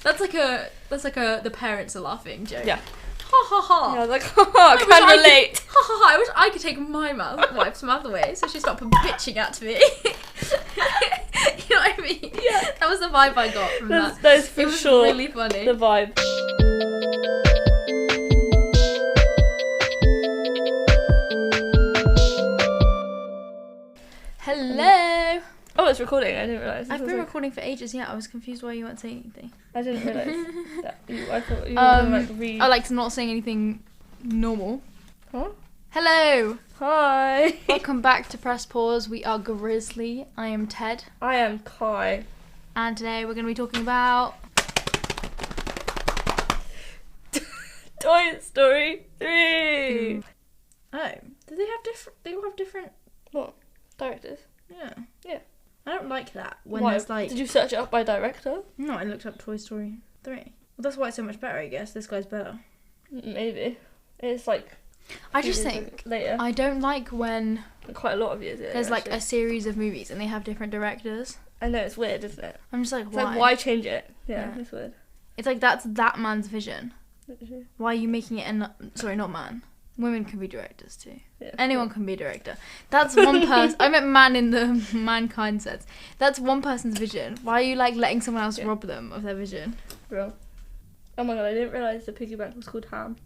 That's like a the parents are laughing joke. Yeah. Ha ha ha. Yeah, like, I can relate. Ha ha ha. I wish I could take my wife's mouth away so she stopped bitching at me. You know what I mean? Yeah. That was the vibe I got from that. That is for it was sure really funny. the vibe. Hello. Oh, it's recording. I didn't realise. I've been recording for ages. Yeah, I was confused why you weren't saying anything. I didn't realise that I thought you were going to read. I like to not saying anything normal. Huh? Hello. Hi. Welcome back to Press Pause. We are GRZLY. I am Ted. I am Kai. And today we're going to be talking about Toy Story 3. Oh, do they have different? They all have different. What? Directors? Yeah. Yeah. I don't like that when Why? there's like. Did you search it up by director? No, I looked up Toy Story 3. Well, that's why it's so much better, I guess. This guy's better. Maybe. It's like. I just think later. I don't like when Quite a lot of years. there's like a series of movies and they have different directors. I know, it's weird, isn't it? I'm just like, It's why? like, why change it? Yeah, Yeah. it's weird. It's like that's that man's vision. Literally. Why are you making it? Sorry, not man. Women can be directors too. Yeah. Anyone can be a director. That's one person. I meant man in the mankind sense. That's one person's vision. Why are you like letting someone else rob them of their vision? Real. Oh my god, I didn't realise the piggy bank was called Ham.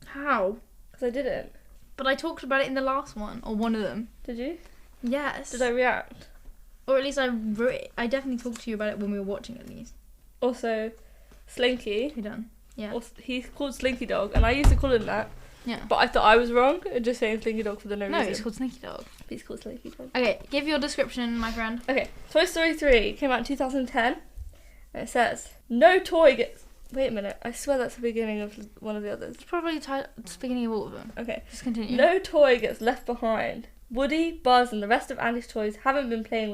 How? Because I didn't. But I talked about it in the last one, or one of them. Did you? Yes. Did I react? Or at least I wrote it. I definitely talked to you about it when we were watching at least. Also, Slinky. You done? Yeah. He's called Slinky Dog, and I used to call him that. Yeah. But I thought I was wrong, and just saying Slinky Dog for the no No, reason. it's called Sneaky Dog. He's called Slinky Dog. Okay, give your description, my friend. Okay, Toy Story 3 came out in 2010, and it says, no toy gets... Wait a minute, I swear that's the beginning of one of the others. It's probably the beginning of all of them. Okay. Just continue. No toy gets left behind. Woody, Buzz, and the rest of Andy's toys haven't been played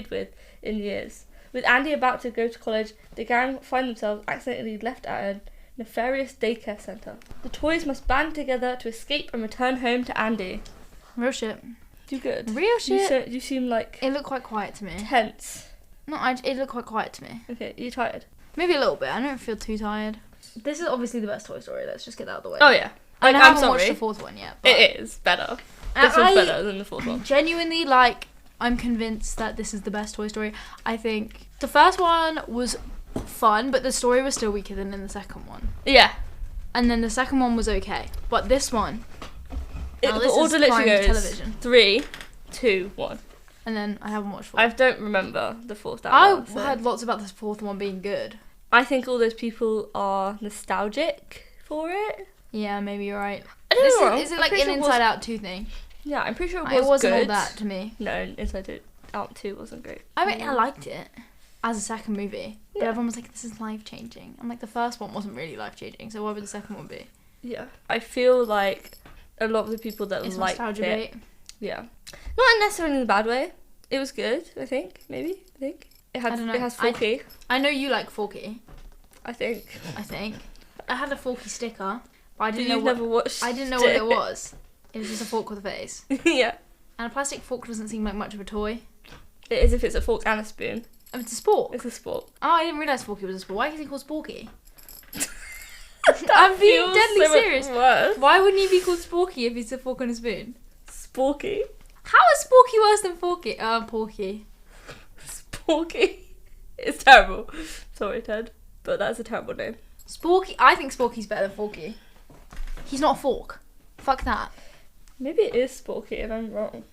with in years. With Andy about to go to college, the gang find themselves accidentally left at a nefarious daycare centre. The toys must band together to escape and return home to Andy. Real shit. You good? Real shit. You seem like It looked quite quiet to me. tense. No, it looked quite quiet to me. Okay, you tired? Maybe a little bit. I don't feel too tired. This is obviously the best Toy Story. Let's just get that out of the way. Oh yeah. I I'm haven't sorry. watched the fourth one yet. But It is better. This one's better than the fourth one. Genuinely, like, I'm convinced that this is the best Toy Story. I think the first one was fun, but the story was still weaker than in the second one. Yeah. And then the second one was okay, but this one. The Now, this order is literally prime goes television. 3, 2, 1. And then I haven't watched four. I don't remember the fourth that I well, so. heard lots about this fourth one being good. I think all those people are nostalgic for it. Yeah, maybe you're right. I don't know. Is it like an Inside Out 2 thing? Yeah, I'm pretty sure It wasn't good. all that to me. No, Inside Out 2 wasn't great. I mean, I liked it as a second movie, but Yeah. everyone was like, this is life-changing. I'm like, the first one wasn't really life-changing, so why would the second one be? Yeah. I feel like a lot of the people that It's liked nostalgia it. bait. Yeah. Not necessarily in a bad way. It was good, I think. Maybe. I think. It I don't know. has Forky. I know you like Forky, I think. I had a Forky sticker, but I didn't You've know never watched what it was. It was just a fork with a face. Yeah. And a plastic fork doesn't seem like much of a toy. It is if it's a fork and a spoon. Oh, it's a spork. It's a sport. Oh, I didn't realise Forky was a spork. Why is he called Sporky? I'm being deadly serious. Worse. Why wouldn't he be called Sporky if he's a fork and a spoon? Sporky. How is Sporky worse than Forky? Porky. Sporky. It's terrible. Sorry, Ted. But that's a terrible name. Sporky. I think Sporky's better than Forky. He's not a fork. Fuck that. Maybe it is Sporky if I'm wrong.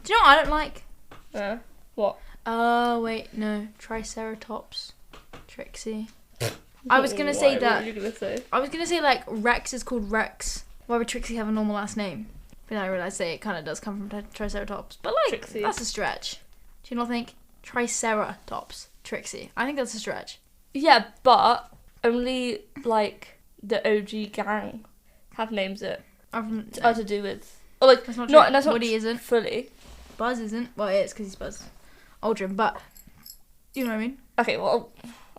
Do you know what I don't like? What? Oh, wait, no. Triceratops. Trixie. I was gonna say that. What were you gonna say? I was gonna say, like, Rex is called Rex. Why would Trixie have a normal last name? But then I realised it kind of does come from Triceratops. But, like, Trixie. that's a stretch. Do you not think? Triceratops. Trixie. I think that's a stretch. Yeah, but only, like, the OG gang have names that are to do with... Or, like, That's not not, true. that's not Woody isn't. fully. Buzz isn't. Well, it is because he's Buzz Aldrin, but you know what I mean? Okay, well,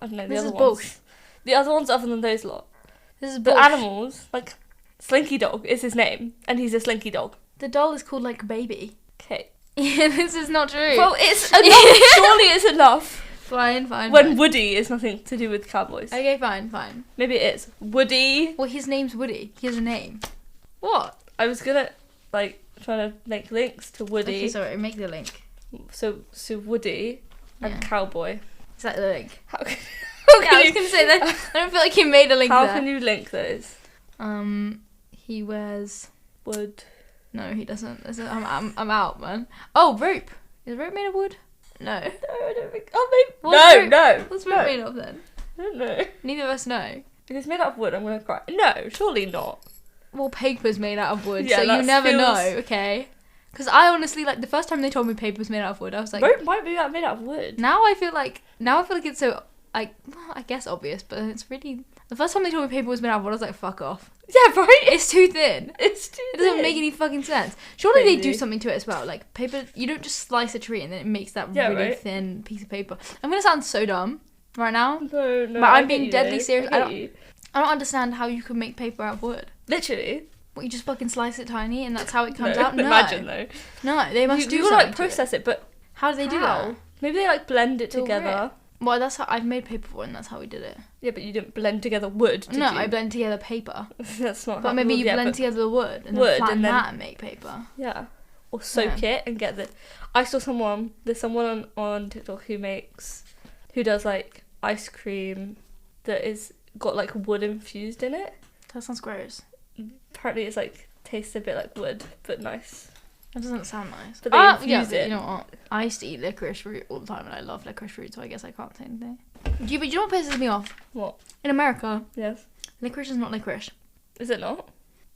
I don't know. The This other is ones. bullshit. The other ones other than those lot. This is The bullshit. animals, like, Slinky Dog is his name, and he's a Slinky Dog. The doll is called, like, Baby. Okay. Yeah, this is not true. Well, it's enough. Surely it's enough Fine. When Woody is nothing to do with cowboys. Okay, fine. Maybe it is. Woody. Well, his name's Woody. He has a name. What? I was gonna, like, trying to make links to Woody. Okay, sorry, make the link. So Woody and cowboy. Is that the link? How can, Yeah, I was gonna say that. I don't feel like you made a link how there. can you link those? He wears... Wood. No, he doesn't. I'm out, man. Oh, rope. Is rope made of wood? No. No, I don't think. Oh, maybe. What's No. What's rope made of then? I don't know. Neither of us know. If it's made out of wood, I'm gonna cry. No, surely not. Well, paper's made out of wood, Yeah, so you that never feels- know, okay? Because I honestly, like, the first time they told me paper's made out of wood, I was like... Rope might be made out of wood. Now I feel like it's so, well, I guess obvious, but it's really... The first time they told me paper was made out of wood, I was like, fuck off. Yeah, right? It's too thin. It's too It doesn't thin. make any fucking sense. Surely they do Crazy. something to it as well. Like, paper, you don't just slice a tree and then it makes that Yeah, really right. thin piece of paper. I'm going to sound so dumb right now. No. But I'm I being get you, deadly though. serious. I get you. I don't understand how you could make paper out of wood. Literally. What, you just fucking slice it tiny and that's how it comes No, out? No. Imagine though. No, they must do you something gotta like to it. process it, but How do they do that? Maybe they like blend it Till together. Well, that's how I've made paper before and that's how we did it. Yeah, but you didn't blend together wood, did No, you? I blend together paper. That's not. But how maybe wood- you yeah, blend but- together the wood and wood then flatten and then- that and make paper. Yeah. Or soak it and get the. I saw someone. There's someone on TikTok who does like ice cream that is got like wood infused in it. That sounds gross. Apparently, it's like tastes a bit like wood, but nice. That doesn't sound nice. But they yeah, infuse it. You know what? I used to eat licorice root all the time and I love licorice root, so I guess I can't say anything. But you know what pisses me off? What? In America, Yes. licorice is not licorice. Is it not?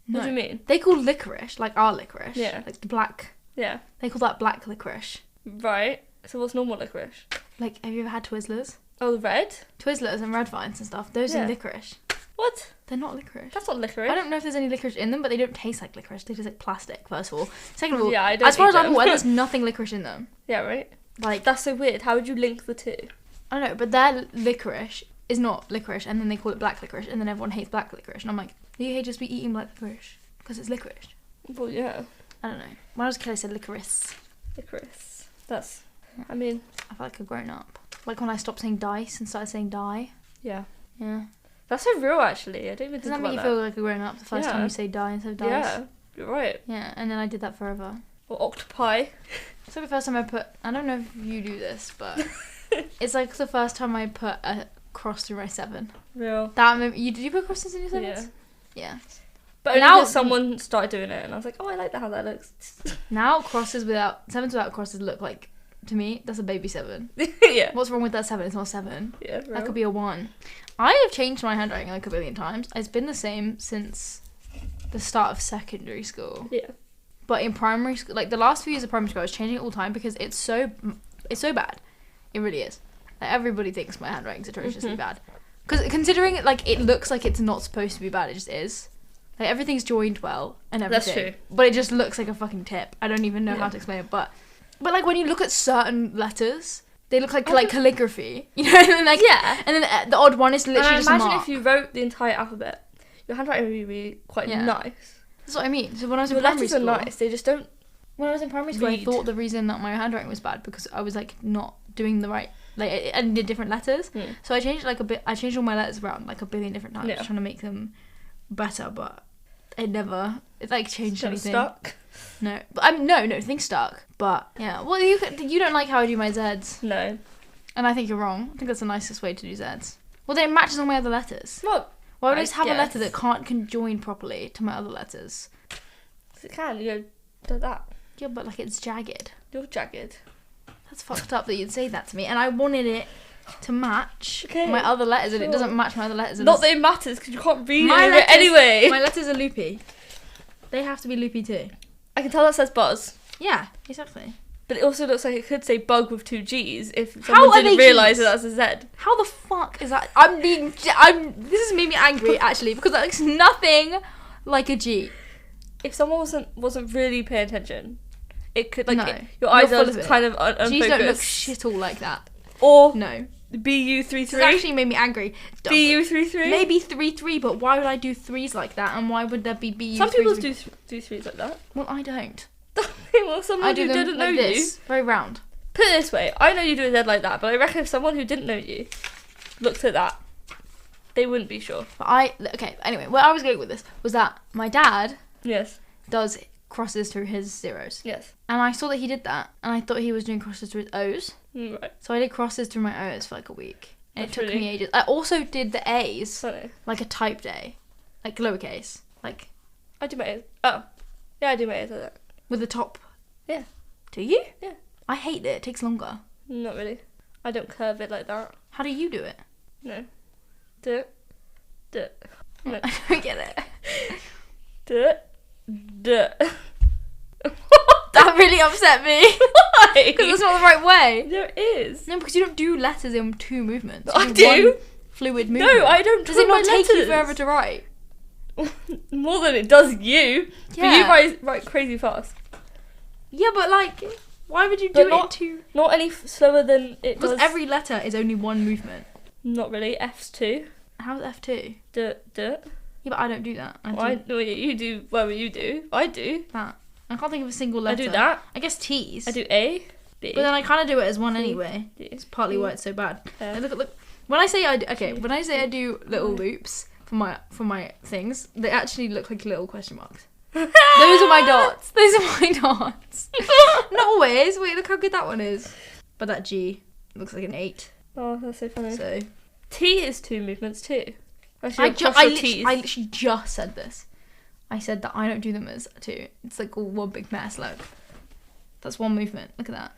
No. What do you mean? They call licorice, like our licorice. Yeah. Like the black. Yeah. They call that black licorice. Right. So what's normal licorice? Like, have you ever had Twizzlers? Oh, the red. Twizzlers and red vines and stuff. Those Yeah. are licorice. What? They're not licorice. That's not licorice. I don't know if there's any licorice in them, but they don't taste like licorice. They taste like plastic, first of all. Second of all, Yeah, I don't as far eat as I'm them. aware, there's nothing licorice in them. Yeah, right. Like, That's so weird. How would you link the two? I don't know, but their licorice is not licorice, and then they call it black licorice, and then everyone hates black licorice. And I'm like, you hate just be eating black licorice because it's licorice. Well, yeah. I don't know. When I was a kid, I said licorice. Licorice. That's. I mean, I felt like a grown up. Like when I stopped saying dice and started saying die. yeah. Yeah. That's so real, actually. I don't even Doesn't think that make you about feel like a grown up the first time Yeah. you say die instead of dice? Yeah, you're right. Yeah, and then I did that forever. Or octopi. So the first time I put, I don't know if you do this, but it's like the first time I put a cross through my 7. Real. Did you put crosses in your 7s? Yeah. Yeah. But only Now- because someone started doing it, and I was like, oh, I like how that looks. Now 7s without crosses look like, to me, that's a baby 7. Yeah. What's wrong with that 7? It's not 7. Yeah, real. That could be a 1. I have changed my handwriting like a billion times. It's been the same since the start of secondary school. Yeah. But in primary school, like the last few years of primary school, I was changing it all the time because it's so bad. It really is. Like everybody thinks my handwriting's atrociously bad. Because considering it, like it looks like it's not supposed to be bad, it just is. Like everything's joined well and everything. That's true. But it just looks like a fucking tip. I don't even know how Yeah. to explain it. But like when you look at certain letters, they look like I think- calligraphy. You know, and then like Yeah. and then the odd one is And literally I just a imagine mark. if you wrote the entire alphabet, your handwriting would be quite Yeah. nice. That's what I mean. So when I was in Your primary letters are school, nice. They just don't. when I was in primary school, I Read. thought the reason that my handwriting was bad because I was like not doing the right, like I did different letters. So I changed like a bit. I changed all my letters around like a billion different times, Yeah. trying to make them better, but it like changed Don't anything. stuck. No, but no, things stuck. But yeah, well you don't like how I do my Z's, No. and I think you're wrong. I think that's the nicest way to do Z's. Well, then it matches all my other letters. Well, Why would I I just have a letter guess. that can't conjoin properly to my other letters? it can. You go do that. Yeah, but like it's jagged. You're jagged. That's fucked up that you'd say that to me, and I wanted it to match Okay, my other letters, and it sure. doesn't match my other letters. And Not that it matters because you can't read My it letters- anyway. my letters are loopy. They have to be loopy too. I can tell that says Buzz, Yeah, exactly. but it also looks like it could say Bug with 2 G's if How someone are didn't they realise Gs? that that's a Z. How the fuck is that? This has made me angry actually because that looks nothing like a G. If someone wasn't really paying attention, it could like No, your you're eyes full are of it. kind of unfocused. G's don't look shit all like that. Or No, BU this 33. actually made me angry. BU 33. Maybe 3-3, but why would I do 3s like that? And why would there be BU? Some people 3-3? do threes like that. Well, I don't. Well, someone I do who them didn't know like this, very round. Put it this way, I know you do a Z like that, but I reckon if someone who didn't know you looked at that, they wouldn't be sure. But okay, anyway, where I was going with this was that my dad Yes. does crosses through his zeros. Yes. And I saw that he did that, and I thought he was doing crosses through his O's. Right. So I did crosses through my O's for like a week. And That's it took really- me ages. I also did the A's, Funny. like a typed A. Like lowercase. Like, I do my A's. Oh. Yeah, I do my A's like that. with the top. Yeah. Do you? Yeah. I hate it. It takes longer. Not really. I don't curve it like that. How do you do it? No. Do it. Do it. No. I don't get it. Do it. Do it. That really upset me. Why? Because that's not the right way. There is. No, because you don't do letters in 2 movements. You I do. one fluid movement. No, I don't. Does it not take you letters. forever to write? More than it does you. Yeah. But you write crazy fast. Yeah, but like, why would you But do not- it in 2? Not any slower than it Because does. every letter is only 1 movement. Not really. F's too. How's F2? Do it. Yeah, but I don't do that. I do I know you do. Well, you do. I do. that. I can't think of a single I letter. do that. I guess T's. I do A, B. But then I kind of do it as one C, anyway. D. It's partly why it's so bad. Yeah. Look. When I say I do, G, when I say I do little loops for my things, they actually look like little question marks. Those are my dots. Those are my dots. Not always. Wait, look how good that one is. But that G looks like an 8. Oh, that's so funny. So T is 2 movements too. I T's. literally just said this. I said that I don't do them as 2. It's like all one big mess. Look, that's 1 movement. Look at that.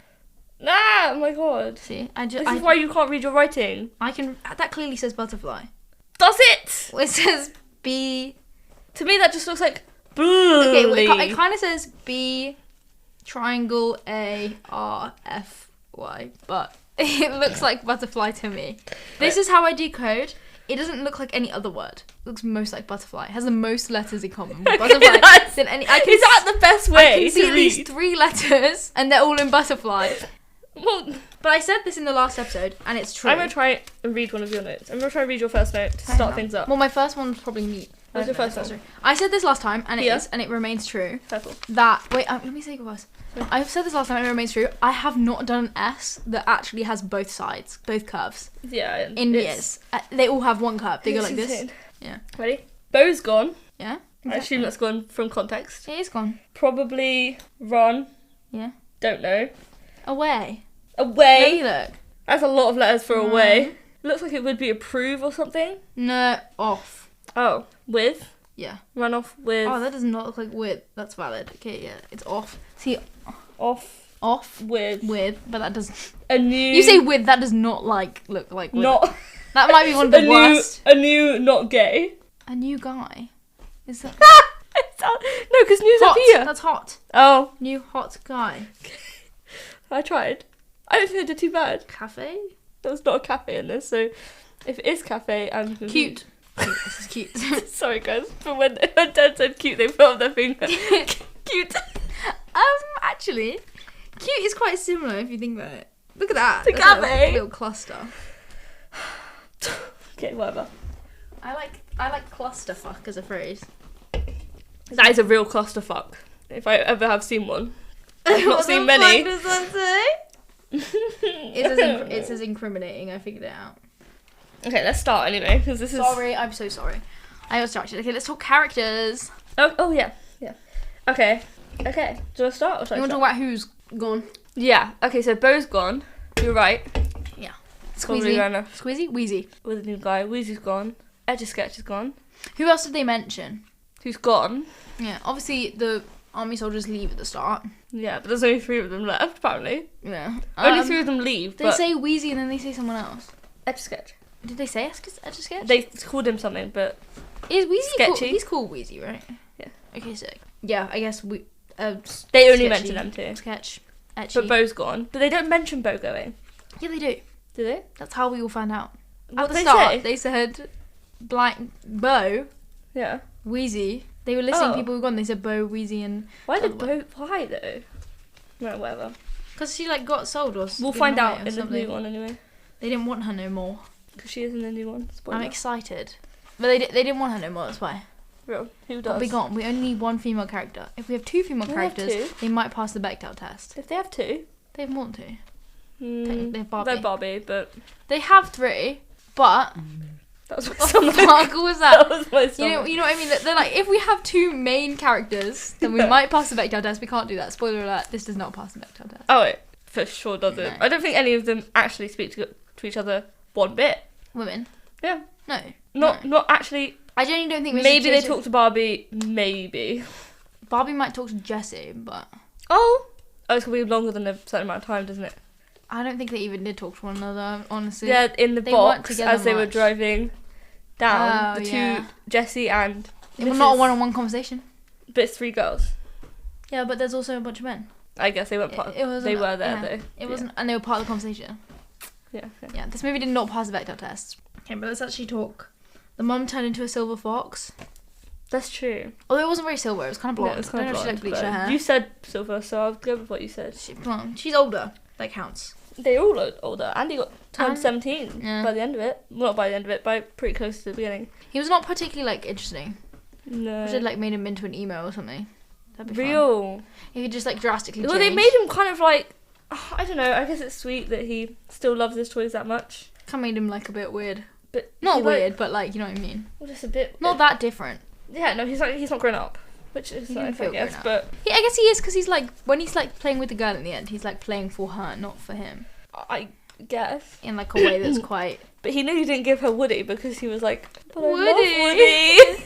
Ah, oh my god. See, This is why you can't read your writing. I can. That clearly says butterfly. Does it? Well, it says B. To me, that just looks like. Okay, well, bully. it kind of says B, triangle A R F Y, but it looks like butterfly to me. This is how I decode. It doesn't look like any other word. It looks most like butterfly. It has the most letters in common with butterfly than any. Is that the best way I can see to at read? least 3 letters, and they're all in butterfly. Well, But I said this in the last episode, and it's true. I'm gonna try and read one of your notes. I'm gonna try and read your first note to start things up. Well, my first one's probably neat. What's your first one? I said this last time, and Yeah. it remains true. Purple. That let me say what I've said this last time, and it remains true. I have not done an S that actually has both sides, both curves Yeah. in years. They all have one curve. They go it's like this. insane. Yeah. Ready? Bo's gone. Yeah. I assume that's gone from context. It is gone. Probably run. Yeah. Don't know. Away. Away. Let me look. That's a lot of letters for away. Looks like it would be approve or something. No, off. Oh, with. Yeah. Run off with. Oh, that does not look like with. That's valid. Okay, yeah, it's off. See, Off with, but that doesn't. a new. You say with, that does not look like with. not That might be one of the worst. a new not gay. A new guy. Is that No, because new's hot? up here. That's hot. Oh, New hot guy. I tried. I don't think I did too bad. Cafe. There's not a cafe in this, so if it is cafe, I'm Cute. This is cute. Sorry, guys, but when Dad said cute, they put up their finger. Cute. Actually, cute is quite similar if you think about it. Look at that. To That's like cafe. a little cluster. Okay, whatever. I like clusterfuck as a phrase. That is a real clusterfuck. If I ever have seen one. I've not What seen the many. fuck does that say? It says incriminating. I figured it out. Okay, let's start anyway, because this is... Sorry, I'm so sorry. I got distracted. Okay, let's talk characters. Oh yeah. Okay. Do you want to start or should You I want to start? talk about who's gone? Yeah, okay, so Bo's gone. You're right. Yeah. Probably Squeezy. Rana. Squeezy? Wheezy. With a new guy. Weezy's gone. Edge of Sketch is gone. Who else did they mention? Who's gone? Yeah, obviously the army soldiers leave at the start. Yeah, but there's only 3 of them left, apparently. Yeah. Only 3 of them leave, They but... say Wheezy and then they say someone else. Edge of Sketch. Did they say Etch-a-Sketch? They called him something, but... Is Wheezy Sketchy. He's called Wheezy, right? Yeah. Okay, sick. Yeah, I guess we... They only Sketchy. mention them too. Sketch. Etchy. But Bo's gone. But they don't mention Bo going. Yeah, they do. Do they? That's how we all found out. What At the did they start, say? they said blank Bo, Yeah. Wheezy. They were listing Oh. people who gone. They said Bo, Wheezy, and Why did Other Bo... Why, though? No, whatever. because she like got sold or We'll given find away out or in the something. new one, anyway. They didn't want her no more. Because she is in the new one. Spoiler. I'm excited, but they didn't want her no more. That's why. Real. Who But does? we got. We only need 1 female character. If we have 2 female We have characters, 2. they might pass the Bechdel test. If they have 2... They want to. They have Barbie. They're Barbie, but They have 3, but that was my what stomach. the fuck was that? That was my stomach. You know what I mean? They're like, if we have 2 main characters, then we Yeah. might pass the Bechdel test. We can't do that. Spoiler alert: this does not pass the Bechdel test. Oh, it for sure doesn't. No. I don't think any of them actually speak to each other one bit. Women? Yeah. No. Not actually. I genuinely don't think. Maybe they talk to Barbie. Maybe. Barbie might talk to Jessie, but Oh, it's gonna be longer than a certain amount of time, doesn't it? I don't think they even did talk to one another. Honestly. Yeah, in the They weren't box together as they were much. driving down. Oh, The two, yeah. Jessie and. It was not a Mrs. one-on-one conversation. But it's 3 girls. Yeah, but there's also a bunch of men. I guess they weren't part. It wasn't- They were there yeah. though. It wasn't, and they were part of the conversation. Yeah. Yeah, this movie did not pass the Bechdel test. Okay, but let's actually talk. The mum turned into a silver fox. That's true. Although it wasn't very silver, it was kind of blonde. Yeah, it's kind I don't of know if she blonde. like bleached her but hair. You said silver, so I'll go with what you said. She's older. That counts. They all look older. Andy turned And- 17 yeah. by the end of it. Well, not by the end of it, by pretty close to the beginning. He was not particularly like interesting. No. We should like made him into an emo or something. That'd be fun. Real. He could just like drastically Well, change. they made him kind of like. I don't know. I guess it's sweet that he still loves his toys that much. Kind of made him like a bit weird. But Not he, like- weird, but like you know what I mean. Well, just a bit. Not that different. Yeah, no, he's not grown up, which is He nice, didn't feel I guess. grown up. But Yeah, I guess he is because he's like when he's like playing with the girl in the end, he's like playing for her, not for him, I guess. in like a way that's quite. But he nearly didn't give her Woody because he was like, but I love Woody. Woody.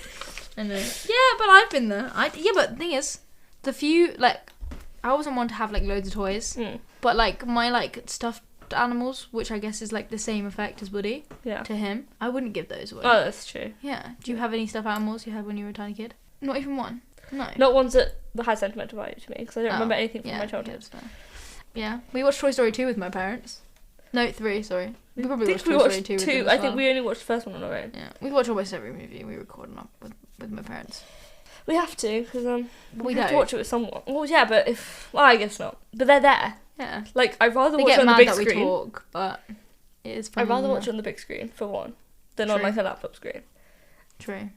I know. Yeah, but I've been there. Yeah, but the thing is, the few like, I wasn't one to have like loads of toys, Mm, but like my like stuffed animals, which I guess is like the same effect as Woody yeah. to him, I wouldn't give those away. Oh, that's true. Yeah. Do you have any stuffed animals you had when you were a tiny kid? Not even one. No. Not ones that had sentimental value to me because I don't Oh, remember anything from yeah, my okay, childhood. that's fair. Yeah, we watched Toy Story 2 with my parents. No, 3. Sorry. We probably I watched think Toy we Story 2 watched with 2. them I as think well. we only watched the first one on our own. Yeah, we watch almost every movie we record on with my parents. We have to because We have to don't. watch it with someone. Well, yeah, but I guess not. But they're there. Yeah. Like I'd rather They watch get it on the mad big that we screen. talk, but it is fun. I'd rather watch it on the big screen for one than on True. like a laptop screen. True.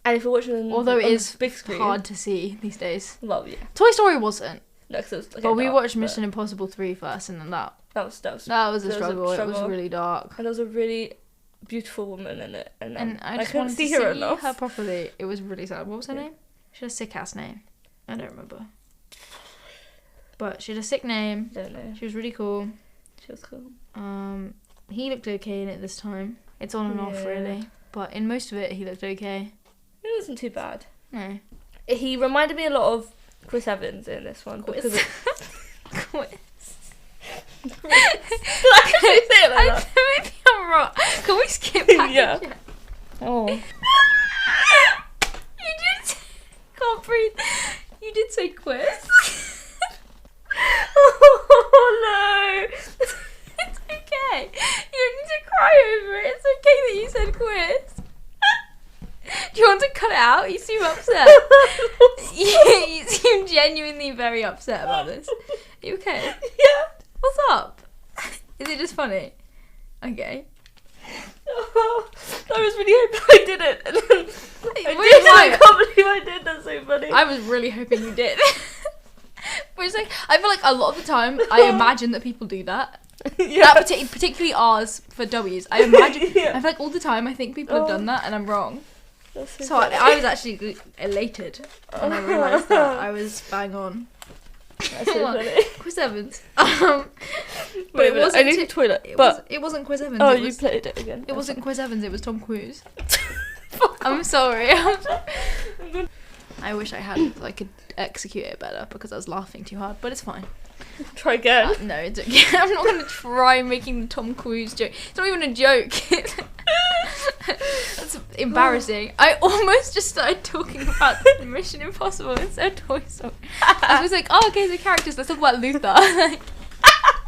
And if we're watching it Although it on is the big screen, hard to see these days. well, yeah. Toy Story wasn't. No, 'cause it was, like, But we dark, watched but Mission Impossible 3 first, and then that That was was a there was a struggle. It was struggle. really dark. and there was a really beautiful woman in it, and, And I just couldn't wanted see to her see enough. her properly. It was really sad. What was her Yeah. name? She had a sick ass name. I don't remember. But she had a sick name. Don't know. She was really cool. She was cool. He looked okay in it this time. It's on and off Yeah. really, but in most of it he looked okay. It wasn't too bad. No. He reminded me a lot of Chris Evans in this one. Quiz. Because it, Quiz. did I actually say it like that? Maybe I'm wrong. Can we skip back? Yeah. Oh. You did. Can't breathe. You did say quiz. Oh no. It's okay. You don't need to cry over it. It's okay that you said quiz. Do you want to cut it out? You seem upset. You seem genuinely very upset about this. Are you okay? Yeah. What's up? Is it just funny? Okay. Oh, I was really hoping I did it. And then I Wait, did. why? I can't believe I did. That's so funny. I was really hoping you did. But it's like, I feel like a lot of the time I imagine that people do that. Yeah. That particularly ours for W's. I imagine. Yeah. I feel like all the time I think people have done that and I'm wrong. That's So funny. I was actually elated when I realised that I was bang on. That's so funny. Quiz Evans. But it wasn't I need too- the toilet. It wasn't Quiz Evans. Oh, it you was, played it again. It wasn't Quiz Evans. It was Tom Cruise. Fuck I'm sorry. off. I wish I had. I could execute it better because I was laughing too hard. But it's fine. Try again. No, it's okay. I'm not gonna try making the Tom Cruise joke. It's not even a joke. That's embarrassing. I almost just started talking about Mission Impossible instead of Toy Story. I was like, oh, okay, the characters. Let's talk about Luther. Like,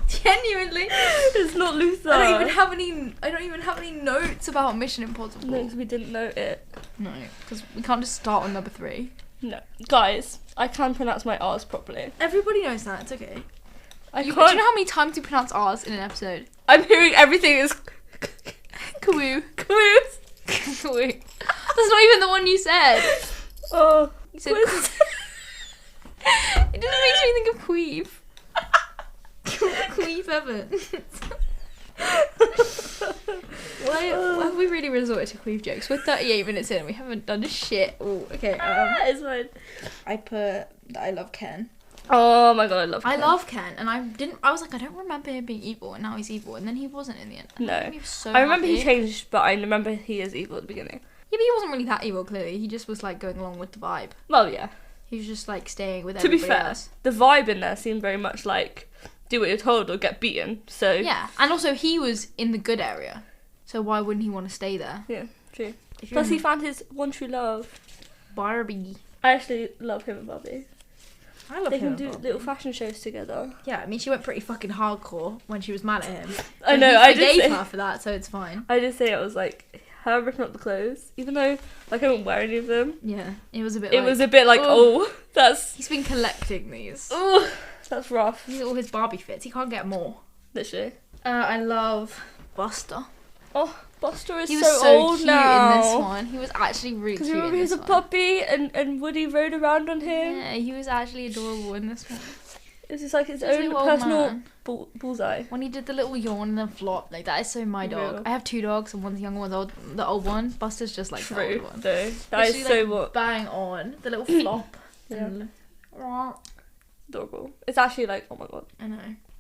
genuinely, It's not Luther. I don't even have any notes about Mission Impossible. No, 'cause we didn't know it. No, because we can't just start on number 3. No, guys, I can pronounce my R's properly. Everybody knows that. It's okay. I Do you can't. know how many times you pronounce R's in an episode? I'm hearing everything is Kawoo. quiz. Kawoo. That's not even the one you said. Oh, You said quiz. It just makes me think of queef. Queef Evan. Why have we really resorted to queef jokes? We're 38 minutes in and we haven't done shit. Oh, okay. It's fine. I put that I love Ken. Oh my god, I love Ken. I love Ken, and I was like, I don't remember him being evil, and now he's evil, and then he wasn't in the end. No. He was so I remember happy. he changed, but I remember he is evil at the beginning. Yeah, but he wasn't really that evil, clearly. He just was, like, going along with the vibe. Well, yeah. He was just, like, staying with To be everybody fair, else. the vibe in there seemed very much like, do what you're told or get beaten, so... Yeah, and also he was in the good area, so why wouldn't he want to stay there? Yeah, true. If you're Plus he in found his one true love. Barbie. I actually love him and Bobby. I love They him. can do little fashion shows together. Yeah, I mean, she went pretty fucking hardcore when she was mad at him. I know, I I did forgave say... her for that, so it's fine. I did say it was like, her ripping up the clothes, even though, like, I don't wear any of them. Yeah, it was a bit It was a bit like, oh, that's... He's been collecting these. Oh, that's rough. These are all his Barbie fits. He can't get more. Literally. I love Buster. Oh, Buster is He was so old cute now. in this one. He was actually really Because cute remember in he was this a one. puppy and Woody rode around on him. Yeah, he was actually adorable in this one. It was just like his He was a own little old personal man. bullseye. When he did the little yawn and then flop, like that is so my dog. Real. I have 2 dogs and one's young, one's old. The old one, Buster's just like the old True, one. though. That is Literally, so like, what bang on the little flop. Yeah. And- adorable. It's actually like, oh my god. I know.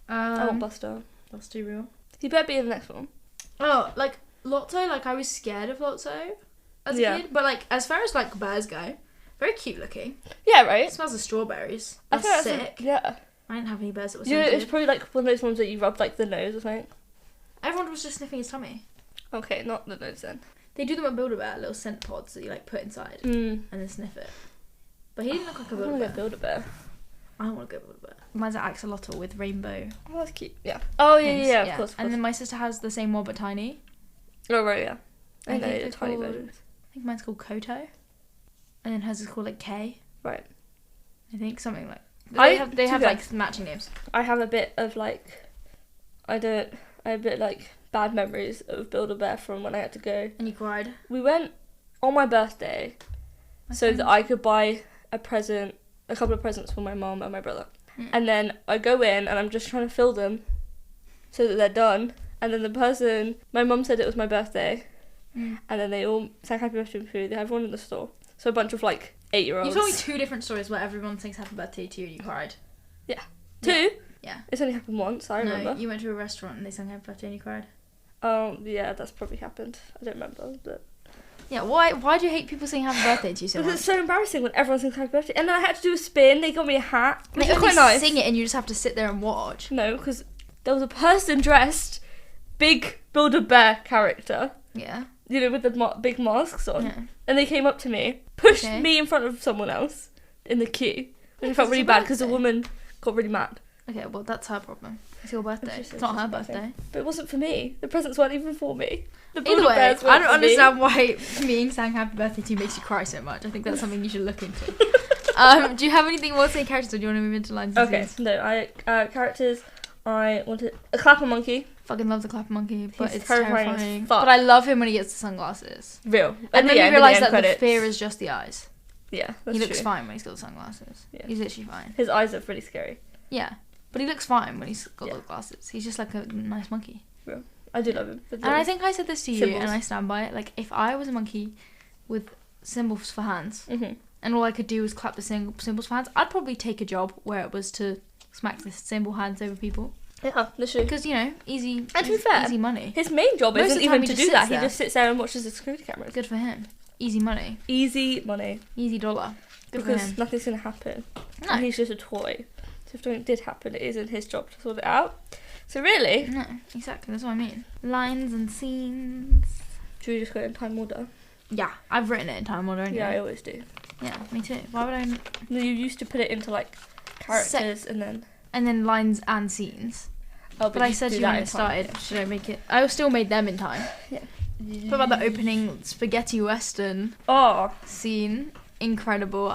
I want Buster. That's too real. He better be in the next one. Oh, like Lotso, like I was scared of Lotso as a Yeah. kid, but like as far as like bears go, very cute looking. Yeah, It right? smells of strawberries. I That's think sick. yeah. I didn't have any bears that were Yeah, scented. it's probably like one of those ones that you rub like the nose or something. Everyone was just sniffing his tummy. Okay, not the nose then. They do them at Build-A-Bear, little scent pods that you like put inside and then sniff it. But he didn't look like a I want to Build-A-Bear. build a bear. I want to go Build-A-Bear. Mine's an axolotl with rainbow Oh, that's cute. Yeah. Oh, yeah, things. yeah, of course. And then my sister has the same one but tiny. Oh, right, yeah. I I know, think the they're tiny called- versions. I think mine's called Koto. And then hers is called like K. Right. I think something like. I- They to have be like matching names. I have a bit of like, I have a bit like bad memories of Build-A-Bear from when I had to go. And you cried. We went on my birthday so that I could buy a couple of presents for my mom and my brother. Mm. And then I go in and I'm just trying to fill them so that they're done. And then my mum said it was my birthday. Mm. And then they all sang happy birthday to me. They had everyone in the store. So a bunch of like 8-year-olds. You told me 2 different stories where everyone sings happy birthday to you and you cried. 2? Yeah. It's only happened once, I remember. No, you went to a restaurant and they sang happy birthday and you cried. Oh, yeah, that's probably happened. I don't remember, but... Yeah, why do you hate people singing happy birthday to you so Because much? it's so embarrassing when everyone sings happy birthday. And then I had to do a spin. They got me a hat. Which They is only quite nice. sing it and you just have to sit there and watch. No, because there was a person dressed big Build-A-Bear character, Yeah. you know, with the big masks on. Yeah. And they came up to me, pushed Okay. me in front of someone else in the queue. Yeah, And I 'cause felt it's really your bad because the birthday. woman got really mad. Okay, well that's her problem. It's your birthday. It's just- It's not it's her just my birthday. But it wasn't for me. The presents weren't even for me. The Either way, Build-A-Bears I weren't don't for me. understand why me saying happy birthday to you makes you cry so much. I think that's something you should look into. Do you have anything more to say characters or do you want to move into lines and Okay, scenes? no, characters, I wanted a clapper monkey. Fucking love the clapper monkey, but He's it's terrifying as terrifying. fuck. But I love him when he gets the sunglasses. Real. And then you you realise that credits. the fear is just the eyes. Yeah, that's He looks true. fine when he's got the sunglasses. Yeah. He's literally fine. His eyes are really scary. Yeah. But he looks fine when he's got Yeah. the glasses. He's just like a nice monkey. I do love him. And I think I said this to you Symbols. and I stand by it. Like, if I was a monkey with symbols for hands Mhm. and all I could do was clap the symbols for hands, I'd probably take a job where it was to smack the symbol hands over people. Yeah, literally. Because, you know, easy, And to be fair, easy money. His main job Most of isn't the time even he to just do that. sits He there. just sits there and watches the security cameras. Good for him. Easy money. Easy money. Easy dollar. Good for Because him. nothing's going to happen. No. And he's just a toy. So if something did happen, it isn't his job to sort it out. So really, No, exactly. That's what I mean. Lines and scenes. should we just go in time order? Yeah, I've written it in time order anyway. Yeah, I always do. Yeah, me too. Why would I... No, you used to put it into like characters and then... And then lines and scenes. Oh, But I you said do to you that when in it time. started, should I make it... I still made them in time. Yeah. What about the opening spaghetti western Oh, scene? Incredible.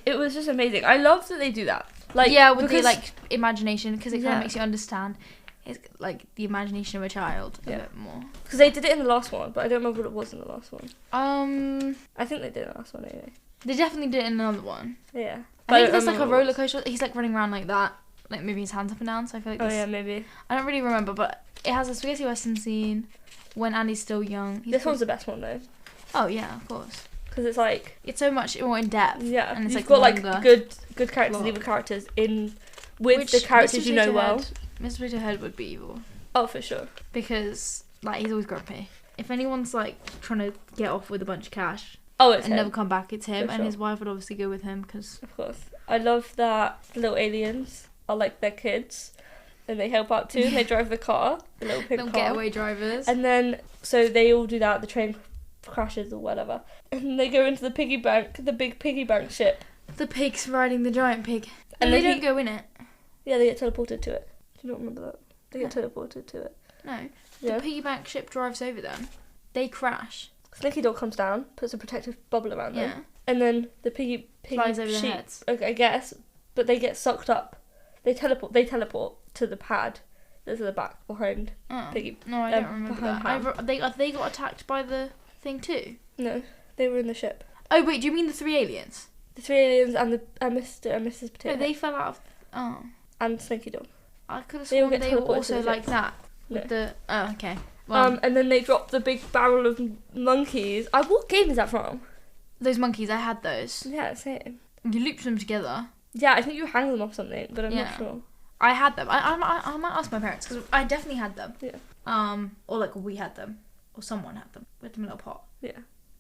it was just amazing. I love that they do that. Like yeah, with the because- like imagination, because it kind Yeah. of makes you understand. It's like the imagination of a child a Yeah. bit more. Because they did it in the last one, but I don't remember what it was in the last one. Um, I think they did the last one anyway. they definitely did it in another one. Yeah. I think don't there's like a remember what it roller was. coaster. He's like running around like that. like moving his hands up and down. So I feel like Oh yeah, maybe. I don't really remember, but it has a spaghetti western scene when Andy's still young. This one's the best one though. Oh yeah, of course. Because it's like It's so much more in depth. yeah, and it's you've like got longer. like good characters, Plot. evil characters in with Which the characters Mr. you know Potato well. Head- Mr. Potato Head would be evil Oh, for sure. because like he's always grumpy. If anyone's like trying to get off with a bunch of cash Oh, it's and him. never come back, it's him, For and sure. his wife would obviously go with him because Of course. I love that the little aliens are like their kids and they help out too and they drive the car, the little pink little car. getaway drivers. And then, so they all do that, the train crashes or whatever. And they go into the piggy bank, the big piggy bank ship. The pig's riding the giant pig, And and they then don't go in it. Yeah, they get teleported to it. Do you not remember that? They get teleported to it. No, Yeah. the piggyback ship drives over them. They crash. Slinky Dog comes down, puts a protective bubble around them. Yeah, And then the piggy flies over their sheep, heads. okay, I guess, but they get sucked up. They teleport to the pad that's at the back behind Oh. piggy. No, I don't remember behind that. Pam. They got attacked by the thing too. No, they were in the ship. Oh wait, do you mean the 3 aliens? The 3 aliens and Mr. and Mrs. No, Potato they fell out of. Oh, and Slinky Dog. I could have They all sworn get they were teleported to also the like ship. that No. with the. Oh, okay. Well, And then they drop the big barrel of monkeys. What game is that from? those monkeys, I had those. Yeah, same. You looped them together. Yeah, I think you hang them off something, but I'm Yeah. not sure. I had them. I might ask my parents because I definitely had them. Yeah. Or like we had them, or someone had them. We had them in a little pot. Yeah.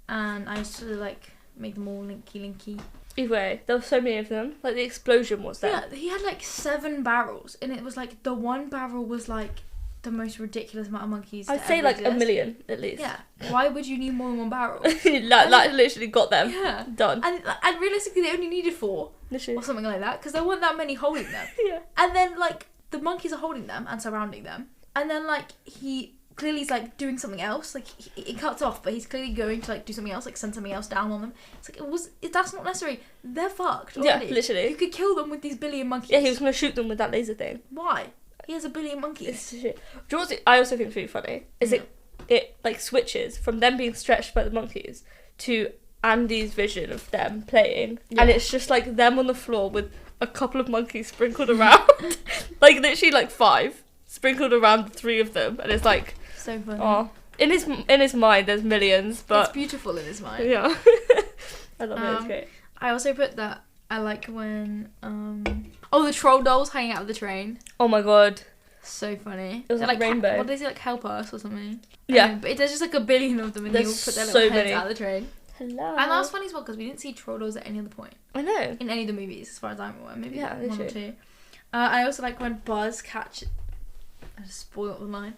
And I used to like make them all linky. Either way, there were so many of them. Like the explosion was there. Yeah, he had like 7 barrels, and it was like the one barrel was like the most ridiculous amount of monkeys. I'd to say ever like exist. 1 million at least. Yeah. Why would you need more than 1 barrel? that literally got them. Yeah. Done. And realistically, they only needed 4 Literally. or something like that because there weren't that many holding them. Yeah. And then like the monkeys are holding them and surrounding them, and then like he clearly is like doing something else. Like it cuts off, but he's clearly going to like do something else, like send something else down on them. It's like that's not necessary. They're fucked already. Yeah, literally. You could kill them with these billion monkeys. Yeah, he was gonna shoot them with that laser thing. Why? He has a billion monkeys. It's shit. Do you know what I also think is really funny? Is it like switches from them being stretched by the monkeys to Andy's vision of them playing, and it's just like them on the floor with a couple of monkeys sprinkled around, like literally like 5 sprinkled around the 3 of them, and it's like, So funny. oh, in his mind there's millions, but it's beautiful in his mind. yeah, I love it. It's great. I also put that I like when the troll dolls hanging out of the train. Oh my god. So funny. It was They're like a rainbow. What do they say? Like help us or something. Yeah. But there's just like a billion of them, and they all There's put their so little heads many. out of the train. Hello. And that was funny as well because we didn't see troll dolls at any other point I know. in any of the movies, as far as I'm aware. Maybe Yeah, 1 or literally. 2. I also like when Buzz I just spoiled the line.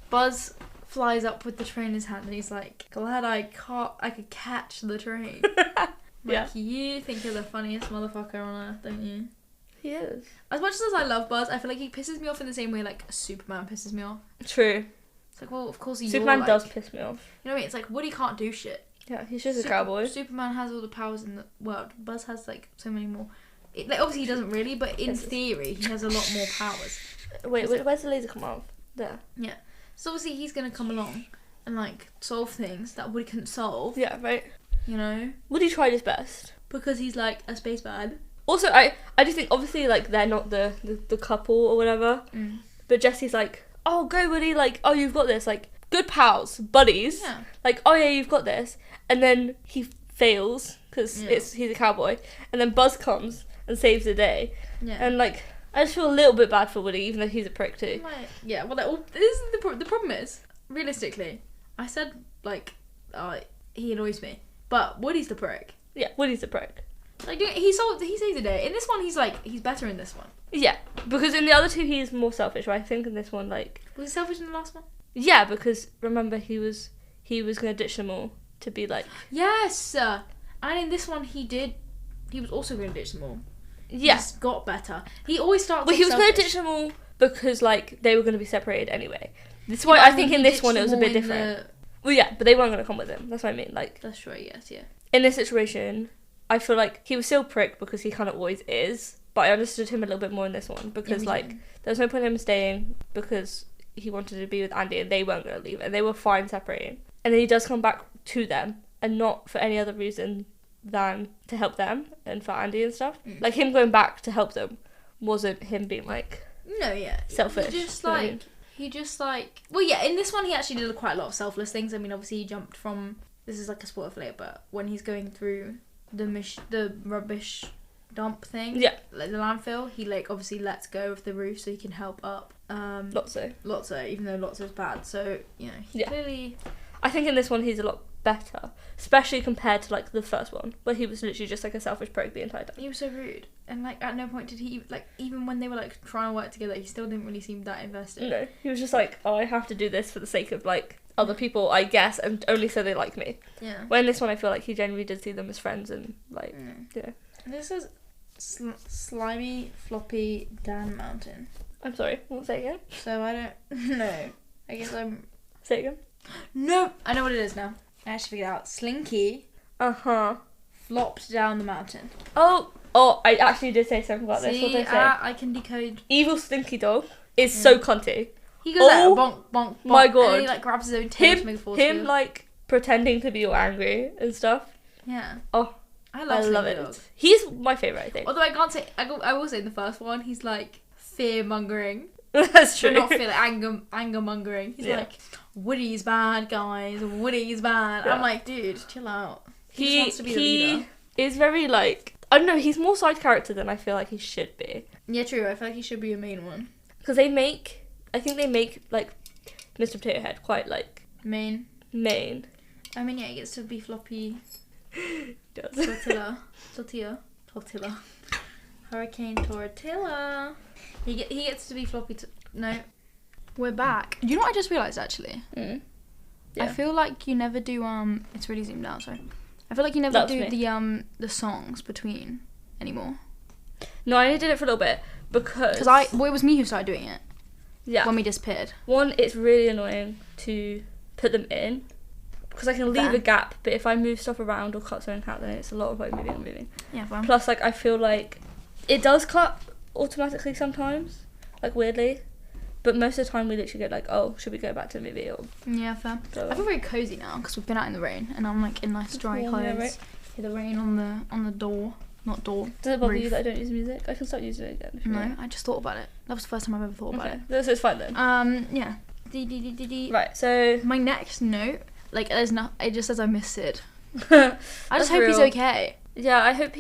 Buzz flies up with the train in his hand, and he's like, "Glad I could catch the train." Yeah. Like, you think you're the funniest motherfucker on earth, don't you? He is. As much as I love Buzz, I feel like he pisses me off in the same way like Superman pisses me off. True. It's like, well, of course Superman like, does piss me off. You know what I mean? It's like Woody can't do shit. Yeah, he's just a cowboy. Superman has all the powers in the world. Buzz has like so many more. Like, obviously he doesn't really, but in theory he has a lot more powers. Wait, where's the laser come off? There. Yeah. So obviously he's gonna come along and like solve things that Woody couldn't solve. Yeah, right. You know, Woody tried his best. because he's like a spaceman. Also, I do think obviously like they're not the couple or whatever, but Jesse's like, oh go Woody, like oh you've got this, like good pals, buddies, Yeah. like oh yeah you've got this, and then he fails because he's a cowboy, and then Buzz comes and saves the day, Yeah. and like I just feel a little bit bad for Woody even though he's a prick too. Yeah, well, this is the problem is, realistically, I said, like, he annoys me, but Woody's the prick. Yeah, Woody's a prick. Like, he saved the day. In this one, he's better in this one. Yeah, because in the other two he's more selfish, right? I think in this one, like... Was he selfish in the last one? Yeah, because remember he was gonna ditch them all to be like... Yes! And in this one, he was also going to ditch them all. Yeah. He just got better. He always starts Well, off he was going to selfish. ditch them all because, like, they were going to be separated anyway. This one, I think in this one it was a bit different. Well, yeah, but they weren't going to come with him. That's what I mean. Like, That's true, yes, yeah. in this situation, I feel like he was still a prick because he kind of always is. But I understood him a little bit more in this one because, me like, too. there was no point in him staying because he wanted to be with Andy and they weren't going to leave and they were fine separating. And then he does come back to them and not for any other reason than to help them and for Andy and stuff. Like, him going back to help them wasn't him being like No, yeah. selfish. He just like well, yeah. In this one, he actually did quite a lot of selfless things. I mean, obviously, he jumped from. This is like a spoiler for later, but when he's going through the rubbish dump thing, Yeah. like the landfill, he like obviously lets go of the roof so he can help up. Lotso, even though Lotso's bad. So you know, he clearly. I think in this one he's a lot better, especially compared to like the first one where he was literally just like a selfish prick the entire time. He was so rude, and like at no point did he like even when they were like trying to work together, he still didn't really seem that invested. No, he was just like, oh, I have to do this for the sake of like other people, I guess, and only so they like me. Yeah. When in this one, I feel like he genuinely did see them as friends and like, yeah. This is slimy, floppy Dan Mountain. I'm sorry, what's that again? So I don't know. I guess I'm. Say it again. Nope. I know what it is now. I actually figured it out. Slinky. Flopped down the mountain. Oh, I actually did say something about this. What did I say? I can decode. Evil Slinky Dog is so cunty. He goes like bonk, bonk, bonk. My god. And he like grabs his own tail to make a force Him field. like pretending to be all angry and stuff. Yeah. Oh, I love Slinky it. Dog. He's my favourite, I think. Although I can't say, I will say in the first one, he's like fear mongering. That's true. But not fear, like anger mongering. He's like, Woody's bad, guys. Woody's bad. Yeah. I'm like, dude, chill out. He just wants to be the leader. Is very like, I don't know, he's more side character than I feel like he should be. Yeah, true. I feel like he should be a main one. Because I think they make like Mr. Potato Head quite like Main. I mean, yeah, he gets to be floppy. Tortilla. Hurricane Tortilla. He gets to be floppy. No, we're back. You know what I just realised actually? Yeah. I feel like you never do It's really zoomed out. Sorry. I feel like you never do the songs between anymore. No, I only did it for a little bit because it was me who started doing it. Yeah. When we disappeared. One, it's really annoying to put them in because I can leave a gap, but if I move stuff around or cut something out, then it's a lot of like moving. Yeah, fine. Plus, like I feel like it does cut automatically sometimes, like weirdly, but most of the time we literally go like, oh, should we go back to the movie? Or yeah, fair. So. I feel very cozy now because we've been out in the rain and I'm like in nice dry clothes. Yeah, right. Hear the rain on the door. Not door. Does it bother roof. you that I don't use music? I can start using it again. If you want. I just thought about it. That was the first time I've ever thought about it. This is fine then. Yeah. Right, so my next note, like, there's no. It just says I miss Sid. I I just hope he's okay. Yeah, I hope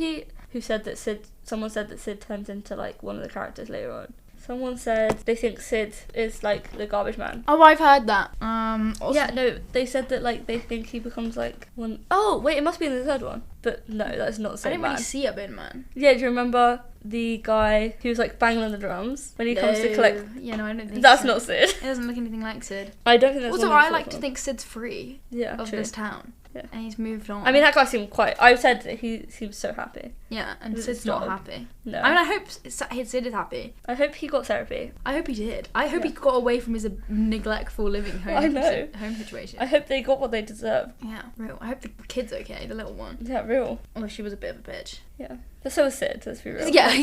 someone said that Sid turns into like one of the characters later on. Someone said they think Sid is like the garbage man. Oh, I've heard that. Also, yeah, no, they said that like they think he becomes like one. Oh wait, it must be in the third one. But no, that's not the I same didn't man. really see a bin man. Yeah, do you remember the guy who was like banging on the drums when he comes to collect? Yeah, no, I don't think That's so. not Sid. It doesn't look anything like Sid. I don't think that's. Also, I like to think Sid's free of true. this town. Yeah. And he's moved on. I mean, that guy seemed quite. I said that he seems so happy. Yeah, and It's Sid's not not. happy. No. I mean, I hope Sid is happy. I hope he got therapy. I hope he did. I hope he got away from his neglectful living home. I know. Home situation. I hope they got what they deserve. Yeah, real. I hope the kid's okay, the little one. Yeah, real. Although she was a bit of a bitch. Yeah. But so was Sid, let's be real. Yeah.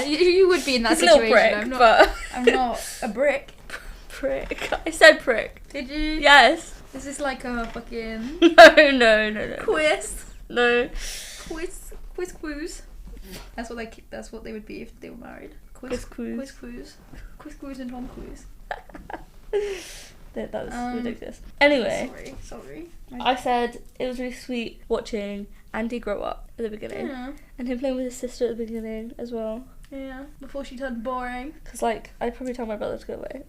You would be in that He's situation. a little prick, I'm not a brick. Prick. I said prick. Did you? Yes. Is this like a fucking No. quiz? No. Quiz. That's what they would be if they were married. Quiz. And Tom Cruise. That was ridiculous. Anyway. Sorry. I said it was really sweet watching Andy grow up at the beginning. Yeah. And him playing with his sister at the beginning as well. Yeah. Before she turned boring. Because, like, I'd probably tell my brother to go away.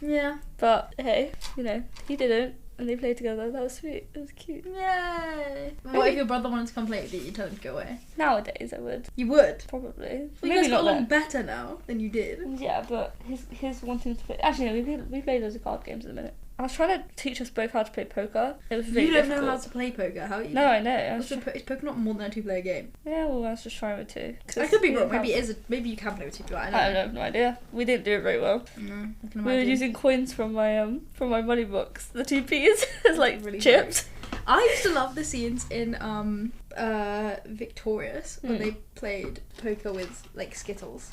Yeah. But, hey, you know, he didn't. And they played together. That was sweet. It was cute. Yay. What if your brother wanted to come play with you? You tell him to go away. Nowadays, I would. You would? Probably. Well, you guys got along better now than you did. Yeah, but his wanting to play... Actually, no, we play loads of card games at the minute. I was trying to teach us both how to play poker. It was really You don't difficult. know how to play poker, how are you? No, I know. Is poker not more than a two-player game? Yeah, well, I was just trying with two. I could be wrong. Maybe it is. Maybe you can play with two people. I have no idea. We didn't do it very well. No, I can imagine. We were using coins from my money box. The 2p's as like really chips. I used to love the scenes in Victorious when they played poker with like Skittles.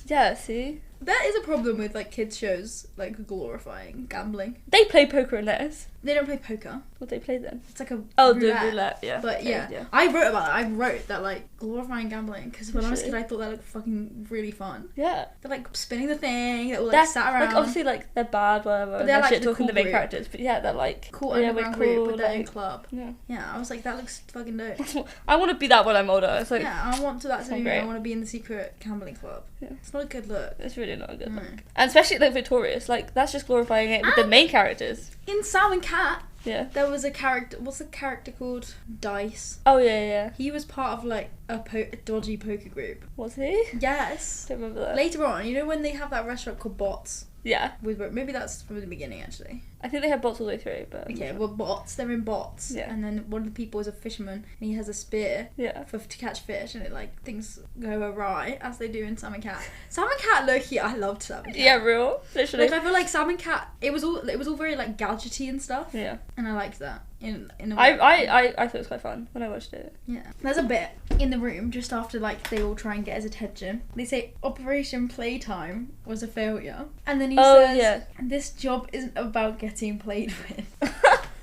Yeah, see? That is a problem with like kids shows like glorifying gambling. They play poker in theirs. They don't play poker. What do they play then? It's like a Oh, roulette. the roulette, yeah. But okay, yeah, I wrote about that. I wrote that like glorifying gambling because when I was a kid, I thought that looked fucking really fun. Yeah. They're like spinning the thing. They're all like sat around. Like obviously like they're bad, whatever. But they're like shit the talking cool the main group. characters. But yeah, they're like cool yeah, underground we're cool, group, but they're in like, club. Yeah. Yeah, I was like, that looks fucking dope. I want to be that when I'm older. It's like Yeah, I want that to be me. great. I want to be in the secret gambling club. Yeah. It's not a good look. it's really not a good No. look. And especially like Victorious, like that's just glorifying it with the main characters. In Sam and Cat, Yeah. there was a character. What's the character called? Dice. Oh yeah. He was part of like a dodgy poker group. Was he? Yes. Don't remember that. Later on, you know when they have that restaurant called Bots? Yeah. Maybe that's from the beginning actually. I think they had bots all the way through, but Okay, well, Bots. They're in Bots. Yeah. And then one of the people is a fisherman, and he has a spear yeah. to catch fish, and it like things go awry as they do in Sam and Cat. Sam and Cat, low-key, I loved Sam and Cat. Yeah, real. Literally. Like I feel like Sam and Cat, it was all very like gadgety and stuff. Yeah. And I liked that in a way. I thought it was quite fun when I watched it. Yeah. There's a bit in the room just after like they all try and get his attention. They say Operation Playtime was a failure, and then he says, "This job isn't about getting played with."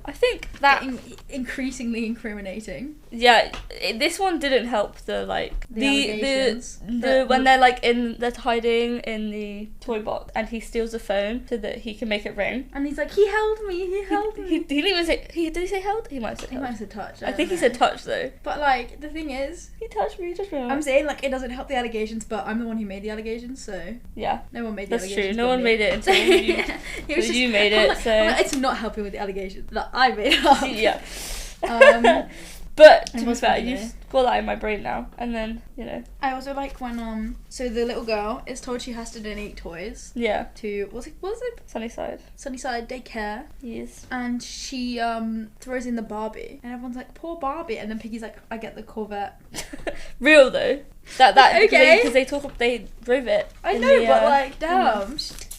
I think that increasingly incriminating. yeah, this one didn't help the like The when they're like they're hiding in the toy box and he steals the phone so that he can make it ring. And he's like, he held me. He didn't even say did he say held? He might have said He held. might have said touch. I think he said touch though. But like the thing is, He touched me, just real. I'm saying like it doesn't help the allegations, but I'm the one who made the allegations, so yeah, no one made the that's allegations. true. No one made it until you. It was you made it, so I'm like, it's not helping with the allegations. Like, I made it up. Yeah. But to be fair, you've got that in my brain now, and then I also like when so the little girl is told she has to donate toys yeah to what's it Sunnyside Sunnyside daycare, yes and she throws in the Barbie and everyone's like, poor Barbie, and then Piggy's like, I get the Corvette. real though that Okay. because they drove it. I know, but like damn,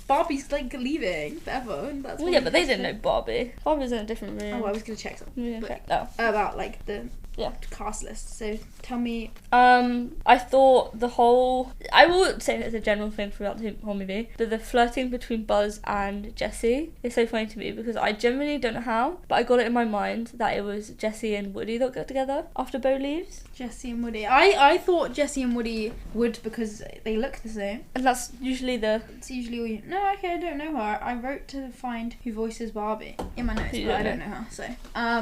Barbie's like leaving forever, and that's well, yeah, but they didn't know Barbie. Barbie's in a different room. Oh, I was gonna check something Yeah, but- okay. No. about like the Yeah. cast list. So tell me. I thought the whole I will say it's a general thing throughout the whole movie, but the flirting between Buzz and Jessie is so funny to me because I genuinely don't know how, but I got it in my mind that it was Jessie and Woody that got together after Bo leaves. Jessie and Woody. I thought Jessie and Woody would because they look the same. And that's usually It's usually all you. No, okay, I don't know her. I wrote to find who voices Barbie in my notes, You but don't I don't know her. So, I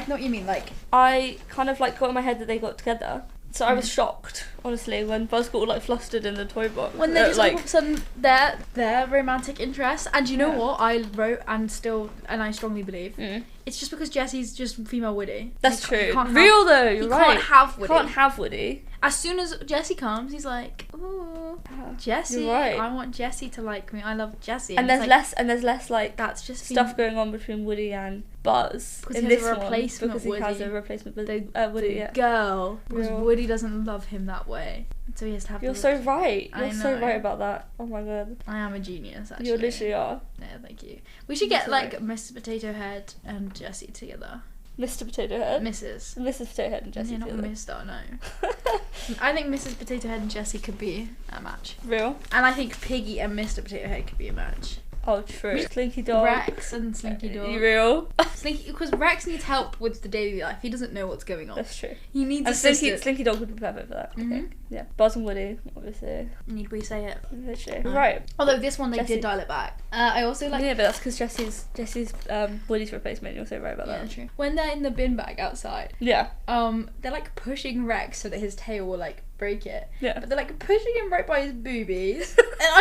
know what you mean. Like, I kind of like got in my head that they got together. So I was shocked, honestly, when Buzz got all like flustered in the toy box. when they just like all of a sudden their romantic interest, and you know Yeah. what I wrote and I strongly believe mm. it's just because Jessie's just female Woody. That's You true. can't have- Real though, you're you right. can't have Woody. Can't have Woody. As soon as Jessie comes, he's like, ooh, Jessie. You're right. I want Jessie to like me. I love Jessie. And there's less like That's just stuff going on between Woody and Buzz Because in he has this a replacement one because he has Woody. a replacement with The Woody. Yeah. girl, because Real. Woody doesn't love him that way, so he has to have. You're the- so right. I You're so know. right about that. Oh my god. I am a genius. Actually, You literally are. Yeah, thank you. We should You're get so like right. Mr. Potato Head and Jessie together. Mr. Potato Head. Mrs. Mrs. Potato Head and Jessie Yeah, not together. Mr. No. I think Mrs. Potato Head and Jessie could be a match, Real? and I think Piggy and Mr. Potato Head could be a match. Oh, true. Slinky Dog. Rex and Slinky Dog. You real? Slinky, because Rex needs help with the daily life. He doesn't know what's going on. That's true. He needs And assistance. Slinky Dog would be perfect for that. I Mhm. think. Yeah. Buzz and Woody, obviously. Need we say it? Literally. No. Right. Although this one they Jessie. did dial it back. I also like. yeah, but that's because Jessie's Woody's replacement. You're so right about Yeah, that. true. When they're in the bin bag outside, Yeah. they're like pushing Rex so that his tail will like break it. Yeah. But they're like pushing him right by his boobies. And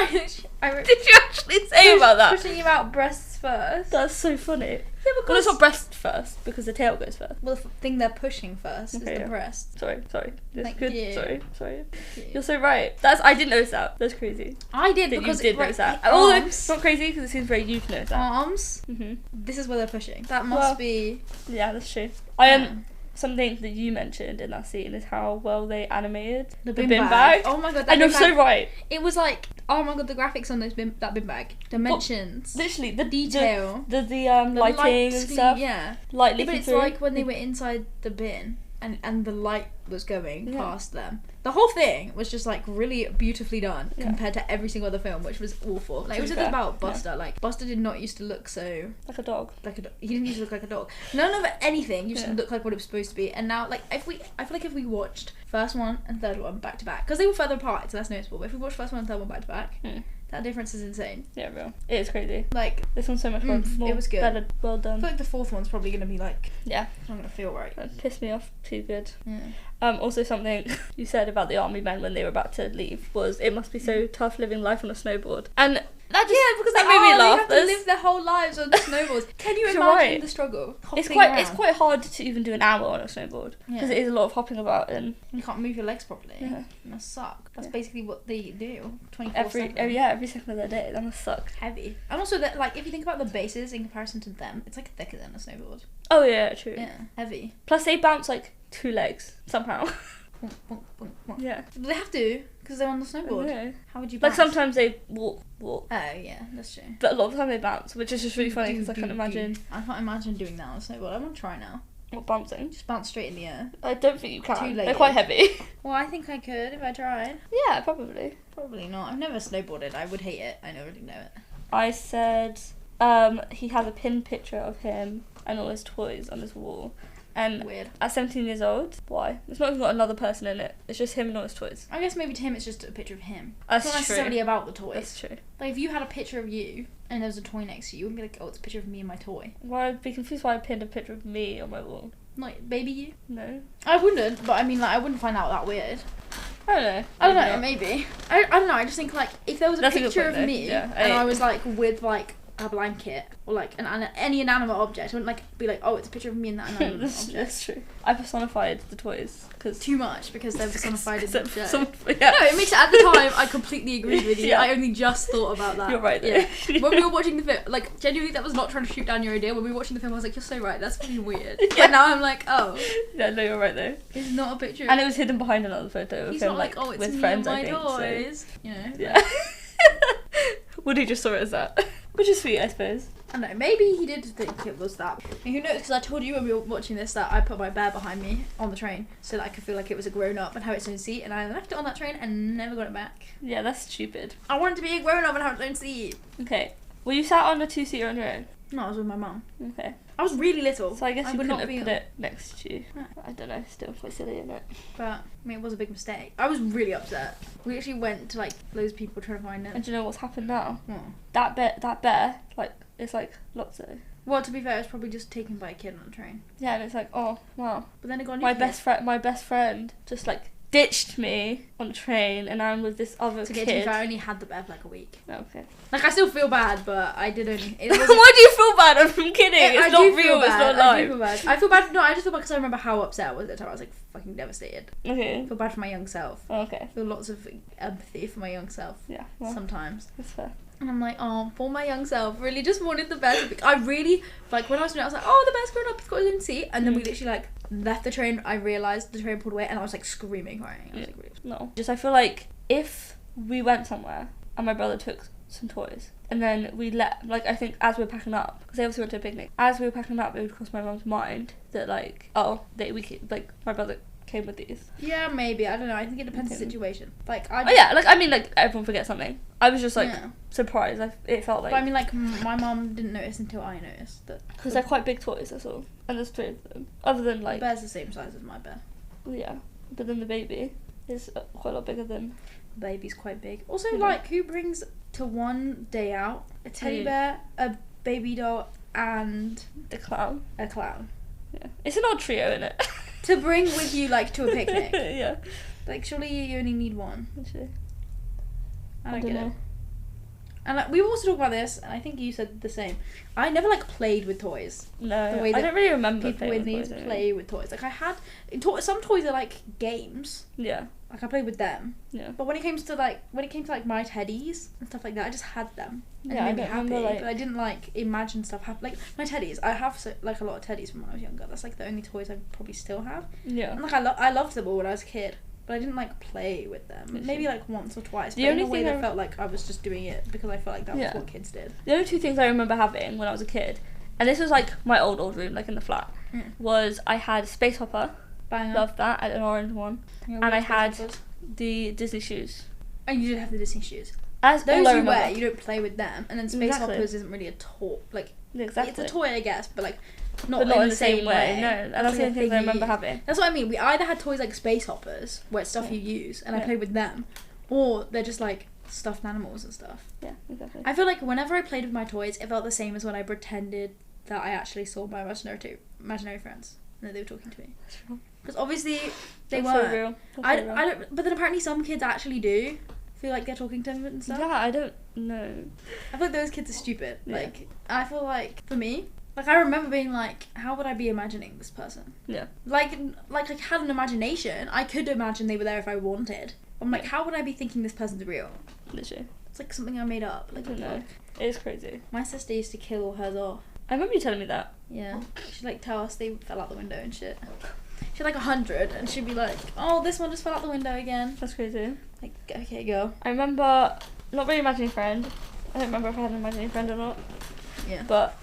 I wrote, Did you actually say about that? pushing him out breasts first. That's so funny. Yeah, Well, it's not breast first because the tail goes first. Well, the thing they're pushing first is Okay, the yeah. breast. Sorry. That's Thank good. you. Sorry. You're so right. I didn't notice that. That's crazy. I did That because you did right, notice that. the Although arms, it's not crazy because it seems very you to notice that. arms. Mhm. This is where they're pushing. That must Well, be. Yeah, that's true. Yeah. Something that you mentioned in that scene is how well they animated The bin bin bag. Oh my god, that And you're bin so bag. right. It was like, oh my god, the graphics on that bin bag, dimensions, Literally, the detail, the the lighting light and screen, stuff. yeah. Light But leaking it's through. like when they were inside the bin. and the light was going past them. The whole thing was just like really beautifully done compared to every single other film, which was awful. Like, it was just about Buster. Like, Buster did not used to look so like a dog. He didn't used to look like a dog. None of anything used to look like what it was supposed to be. And now, like, I feel like if we watched first one and third one back to back, because they were further apart, so that's noticeable. But if we watched first one and third one back to back, that difference is insane. Yeah, real. It is crazy. Like, this one's so much more. It was good. Better, well done. I feel like the fourth one's probably gonna be like, yeah, it's not gonna feel right. That pissed me off too good. Yeah. Also something you said about the army men when they were about to leave was it must be so tough living life on a snowboard. And that just because that made me laugh. They have to live their whole lives on snowboards. Can you imagine the struggle? It's quite hard to even do an hour on a snowboard because it is a lot of hopping about and you can't move your legs properly. Yeah. That must suck. That's basically what they do 24/7. Every second of their day. That must suck. Heavy. And also that, like, if you think about the bases in comparison to them, it's like thicker than a snowboard. Oh yeah, true. Yeah, heavy. Plus they bounce like 2 legs somehow. Yeah. But they have to, because they're on the snowboard. Okay. How would you bounce? Like sometimes they walk. Oh yeah, that's true. But a lot of the time they bounce, which is just really funny because I can't imagine. I can't imagine doing that on a snowboard. I want to try now. What, bouncing? Just bounce straight in the air. I don't think you can. Two-legged. They're quite heavy. Well, I think I could if I tried. Yeah, probably. Probably not. I've never snowboarded. I would hate it. I already know it. I said he has a pinned picture of him and all his toys on his wall. And weird. At 17 years old, why? It's not even got another person in it. It's just him and all his toys. I guess maybe to him it's just a picture of him. That's it's not necessarily about the toys. That's true. Like, if you had a picture of you and there was a toy next to you, you wouldn't be like, oh, it's a picture of me and my toy. Well, I'd be confused why I pinned a picture of me on my wall. Like, baby you? No. I wouldn't, but I mean, like, I wouldn't find out that weird. I don't know. I don't know, maybe. I don't know, I just think, like, if there was a picture of me and I was, like, with, like, a blanket or like any inanimate object, I wouldn't like be like, oh, it's a picture of me in that inanimate object. That's true. I personified the toys because too much because they're personified in the show. Yeah. No, it makes it, at the time I completely agreed with you. Yeah. I only just thought about that. You're right there. Yeah. When we were watching the film, like, genuinely that was not trying to shoot down your idea. When we were watching the film I was like, you're so right, that's fucking weird. Yeah. But now I'm like, oh yeah, no, you're right though. It's not a picture and it was hidden behind another photo of he's him not like, oh, it's with me friends, and my I think, toys so. you know. Yeah. Woody just saw it as that, which is sweet, I suppose. I don't know, maybe he did think it was that. And who knows, because I told you when we were watching this that I put my bear behind me on the train so that I could feel like it was a grown-up and have its own seat, and I left it on that train and never got it back. Yeah, that's stupid. I wanted to be a grown-up and have its own seat. Okay. Well, you sat on a 2-seater on your own? No, I was with my mum. Okay. I was really little. So I guess you would couldn't not have put it next to you. No. I don't know, still quite silly, isn't it? But, I mean, it was a big mistake. I was really upset. We actually went to, like, loads of people trying to find it. And do you know what's happened now? What? That bear, like, it's like Lotso. Well, to be fair, it was probably just taken by a kid on a train. Yeah, and it's like, oh, wow. But then it got my best friend just, like, ditched me on the train, and I'm with this other kid. To be fair, I only had the bear for like a week. Oh, okay. Like, I still feel bad, but I did only. Why do you feel bad? I'm kidding. It's not real. It's not live. I do feel bad. I feel bad. No, I just feel bad because I remember how upset I was at the time. I was like fucking devastated. Okay. I feel bad for my young self. Oh, okay. I feel lots of empathy for my young self. Yeah. Well, sometimes. That's fair. And I'm like, oh, for my young self, really just wanted the best. I really, like, when I was doing it, I was like, oh, the best grown up, he's got his own seat. And then we literally, like, left the train. I realised the train pulled away, and I was, like, screaming, crying. I was like, really. No. Just, I feel like if we went somewhere and my brother took some toys, and then we like, I think as we were packing up, because they obviously went to a picnic, as we were packing up, it would cross my mum's mind that, like, oh, my brother came with these. Yeah, maybe. I don't know. I think it depends on the situation. Like, like everyone forgets something. I was just like surprised. It felt like. But I mean, like, my mum didn't notice until I noticed that. Because they're quite big toys, that's all. And there's 3 of them. Other than like. The bear's the same size as my bear. Yeah, but then the baby is quite a lot bigger than. The baby's quite big. Also, like, who brings to one day out a teddy bear, a baby doll, and a clown? A clown. Yeah, it's an odd trio, isn't it? To bring with you, like, to a picnic. Yeah. Like, surely you only need one. Actually. I don't get it. And, like, we also talked about this, and I think you said the same. I never, like, played with toys. No, the way that I don't really remember people with me play with toys. Like, I had... some toys are, like, games. Yeah. Like, I played with them. Yeah. But when it came to, like, my teddies and stuff like that, I just had them. And yeah, it made me happy. Remember, like... But I didn't, like, imagine stuff happen. Like, my teddies, I have, like, a lot of teddies from when I was younger. That's, like, the only toys I probably still have. Yeah. And, like, I loved them all when I was a kid. But I didn't, like, play with them. Maybe, like, once or twice. But in a way that felt like I was just doing it because I felt like that was what kids did. The only 2 things I remember having when I was a kid, and this was, like, my old room, like, in the flat, was I had Space Hopper, Banger. Loved that. I had an orange one. Yeah, And I Space had Hoppers. the Disney shoes. And you did have the Disney shoes. As Those all I you remember. wear, you don't play with them. And then Space Exactly. Hoppers isn't really a toy. Like, Exactly. it's a toy, I guess, but like, but not in the same way. No, and that's the like only things I remember having. That's what I mean. We either had toys like Space Hoppers, where it's stuff Yeah. you use, and I Yeah. played with them, or they're just like stuffed animals and stuff. Yeah, exactly. I feel like whenever I played with my toys, it felt the same as when I pretended that I actually saw my imaginary friends and that they were talking to me. Because obviously they That's weren't. So real. That's I so real. don't. But then apparently some kids actually do feel like they're talking to them and stuff. Yeah, I don't know. I feel like those kids are stupid. Yeah. Like, I feel like, for me, like, I remember being like, how would I be imagining this person? Yeah. Like I had an imagination. I could imagine they were there if I wanted. I'm like, how would I be thinking this person's real? Literally. It's like something I made up. Like, I don't know. It is crazy. my sister used to kill all hers off. I remember you telling me that. Yeah. She'd like tell us they fell out the window and shit. She had like 100 and she'd be like, oh, this one just fell out the window again. That's crazy. Like, okay, go. I remember not very imagining friend. I don't remember if I had an imagining friend or not. Yeah. But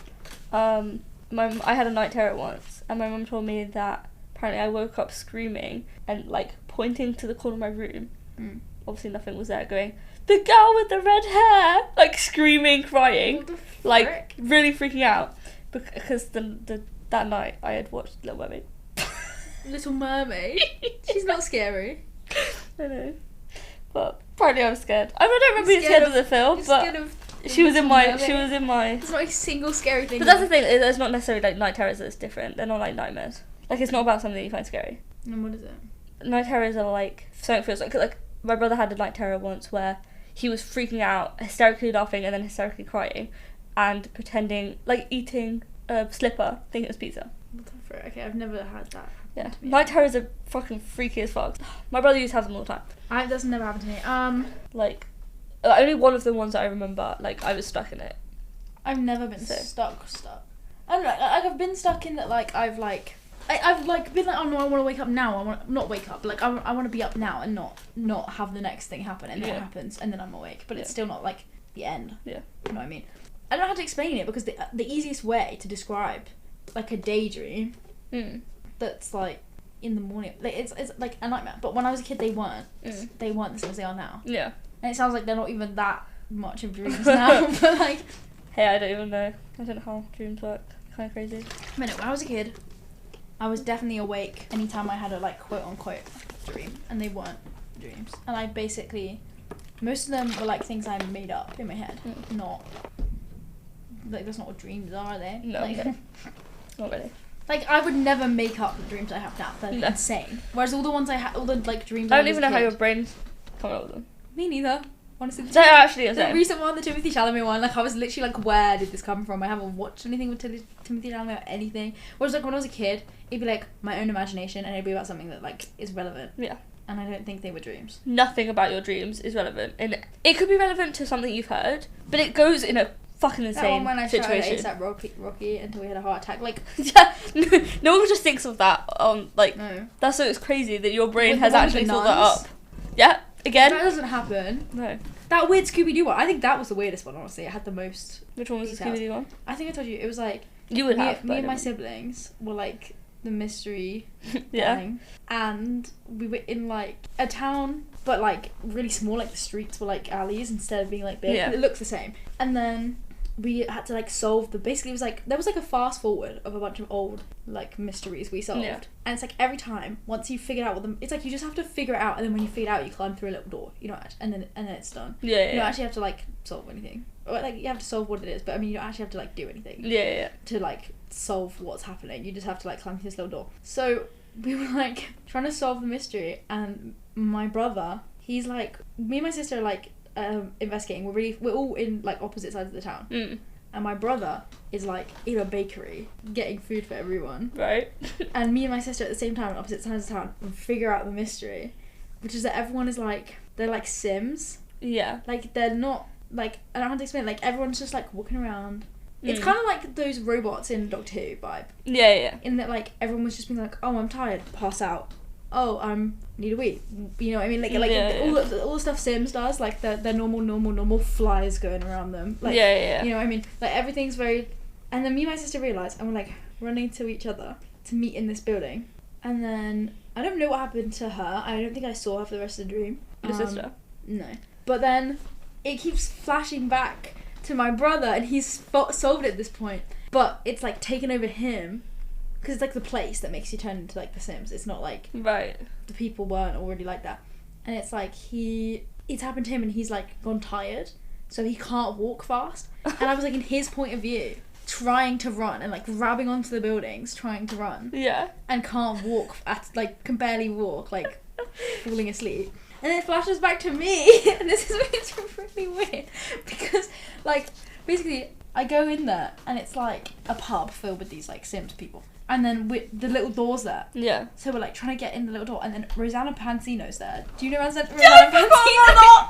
I had a night terror once, and my mum told me that apparently I woke up screaming and like pointing to the corner of my room. Mm. Obviously nothing was there. Going, the girl with the red hair, like screaming, crying, What the like frick? really freaking out because that night I had watched Little Mermaid. Little Mermaid. She's not scary. I know, but apparently I was scared. I don't remember being Scared scared of- of the film, You're but scared of she was in Little my. Mermaid? She was in my. There's not a single scary thing. But that's the thing. It's not necessarily like night terrors. That's different. They're not like nightmares. Like it's not about something that you find scary. And what is it? Night terrors are like something feels like my brother had a night terror once where he was freaking out, hysterically laughing, and then hysterically crying, and pretending like eating a slipper, thinking it was pizza. What the frick? Okay, I've never had that. Yeah, To me. night terrors are fucking freaky as fuck. My brother used to have them all the time. That's never happened to me. Like only one of the ones that I remember. Like I was stuck in it. I've never been So- stuck. I don't know. Like I've been stuck in that. Like I've like been like, oh no, I want to wake up now. I want not wake up. Like I want to be up now and not have the next thing happen, and then Yeah. it happens, and then I'm awake. But it's Yeah. still not like the end. Yeah. You know what I mean? I don't know how to explain it because the easiest way to describe like a daydream Mm. that's like in the morning, like it's like a nightmare. But when I was a kid, they weren't. Mm. They weren't the same as they are now. Yeah. And it sounds like they're not even that much of dreams now. But like, Hey, I don't even know. I don't know how dreams work. Kind of crazy. I mean, when I was a kid, I was definitely awake anytime I had a like quote unquote dream, and they weren't dreams. And I basically, most of them were like things I made up in my head, Mm. not like that's not what dreams are they? No, Like, okay. Not really. like I would never make up the dreams I have now. They're No. insane. Whereas all the ones I had, all the like dreams. I I don't had even as know a how your kid- brain's coming up with them. Me neither. Honestly, So actually, the same. recent one, the Timothy Chalamet one, like I was literally like, where did this come from? I haven't watched anything with Timothy Chalamet or anything. Whereas like when I was a kid, it'd be like my own imagination and it'd be about something that like is relevant. Yeah. And I don't think they were dreams. Nothing about your dreams is relevant, and it could be relevant to something you've heard, but it goes in a fucking That insane one when I situation. shouted ASAP Rocky until he had a heart attack. Like, Yeah, no one just thinks of that. Like no. that's so it's crazy that your brain With has the one with actually the thought that nuns? up. Yeah, again. That doesn't happen. No. That weird Scooby-Doo one. I think that was the weirdest one, honestly. It had the most... Which one was the Details. Scooby-Doo one? I think I told you, it was like... You would me, have. me but I and my don't- siblings were like the mystery Yeah. gang. And we were in like a town, but like really small, like the streets were like alleys instead of being like big. Yeah. It looks the same. And then we had to like solve basically it was like there was like a fast forward of a bunch of old like mysteries we solved. Yeah. And it's like every time once you figured out what them, it's like you just have to figure it out, and then when you figure it out you climb through a little door, you know, and then it's done. Yeah, yeah. You don't actually have to like solve anything, or like you have to solve what it is, but I mean you don't actually have to like do anything Yeah, yeah, yeah. to like solve what's happening. You just have to like climb through this little door. So we were like trying to solve the mystery, and my brother, he's like, me and my sister are like investigating. We're all in like opposite sides of the town, Mm. and my brother is like in a bakery getting food for everyone, Right. and me and my sister at the same time on opposite sides of town figure out the mystery, which is that everyone is like, they're like Sims. Yeah. Like they're not like, I don't know how to explain it. Like everyone's just like walking around. It's Mm. kind of like those robots in Doctor Who vibe, Yeah, yeah. in that like everyone was just being like, oh, I'm tired, pass out. Oh, need a wee. You know what I mean? Like Yeah, all the stuff Sims does, like the normal flies going around them. Like, Yeah, yeah, yeah. You know what I mean? Like everything's very. And then me and my sister realised, and we're like running to each other to meet in this building, And then I don't know what happened to her. I don't think I saw her for the rest of the dream. Your sister? No. But then it keeps flashing back to my brother, and he's solved it at this point. But it's like taken over him, because it's like the place that makes you turn into like the Sims. It's not like Right. the people weren't already like that. And it's like it's happened to him, and he's like gone tired, so he can't walk fast. And I was like in his point of view, trying to run and like grabbing onto the buildings, trying to run, Yeah. and can't walk, can barely walk, like falling asleep. And then it flashes back to me, and this is really weird, because like basically I go in there and it's like a pub filled with these like Sims people, and then the little door's there. Yeah. So we're like trying to get in the little door, and then Rosanna Pansino's there. Do you know Rosanna Pansino?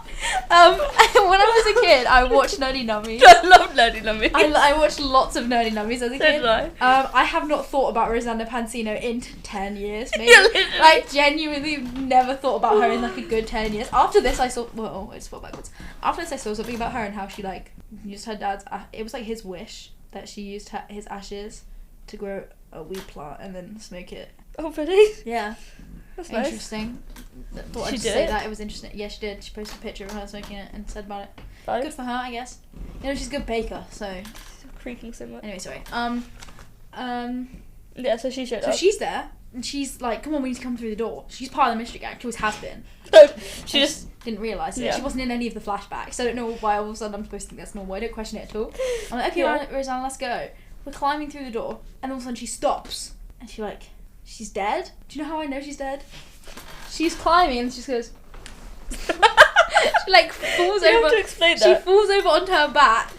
When I was a kid, I watched Nerdy Nummies. I love Nerdy Nummies. I watched lots of Nerdy Nummies as a kid. Did I? I have not thought about Rosanna Pansino in 10 years, maybe. Yeah, literally. Like, genuinely never thought about her in like a good 10 years. After this, I just fell backwards. After this, I saw something about her and how she like used her dad's. It was like his wish that she used his ashes to grow a weed plant and then smoke it. Oh, really? Yeah. That's nice. Interesting. Thought I'd She just did say it? that. It was interesting. Yeah, she did. She posted a picture of her smoking it and said about it. Right. Good for her, I guess. You know, she's a good baker, so. Creaking so much. Anyway, sorry. Yeah, so she showed So up. she's there, and she's like, come on, we need to come through the door. She's part of the mystery gang. She always has been. She just didn't realise it. Yeah. She wasn't in any of the flashbacks, so I don't know why all of a sudden I'm supposed to think that's normal. I don't question it at all. I'm like, okay, Yeah. Rosanna, let's go. We're climbing through the door, and all of a sudden she stops, and she's dead? Do you know how I know she's dead? She's climbing, and she just goes... she like falls You over... have to explain She that. falls over onto her back.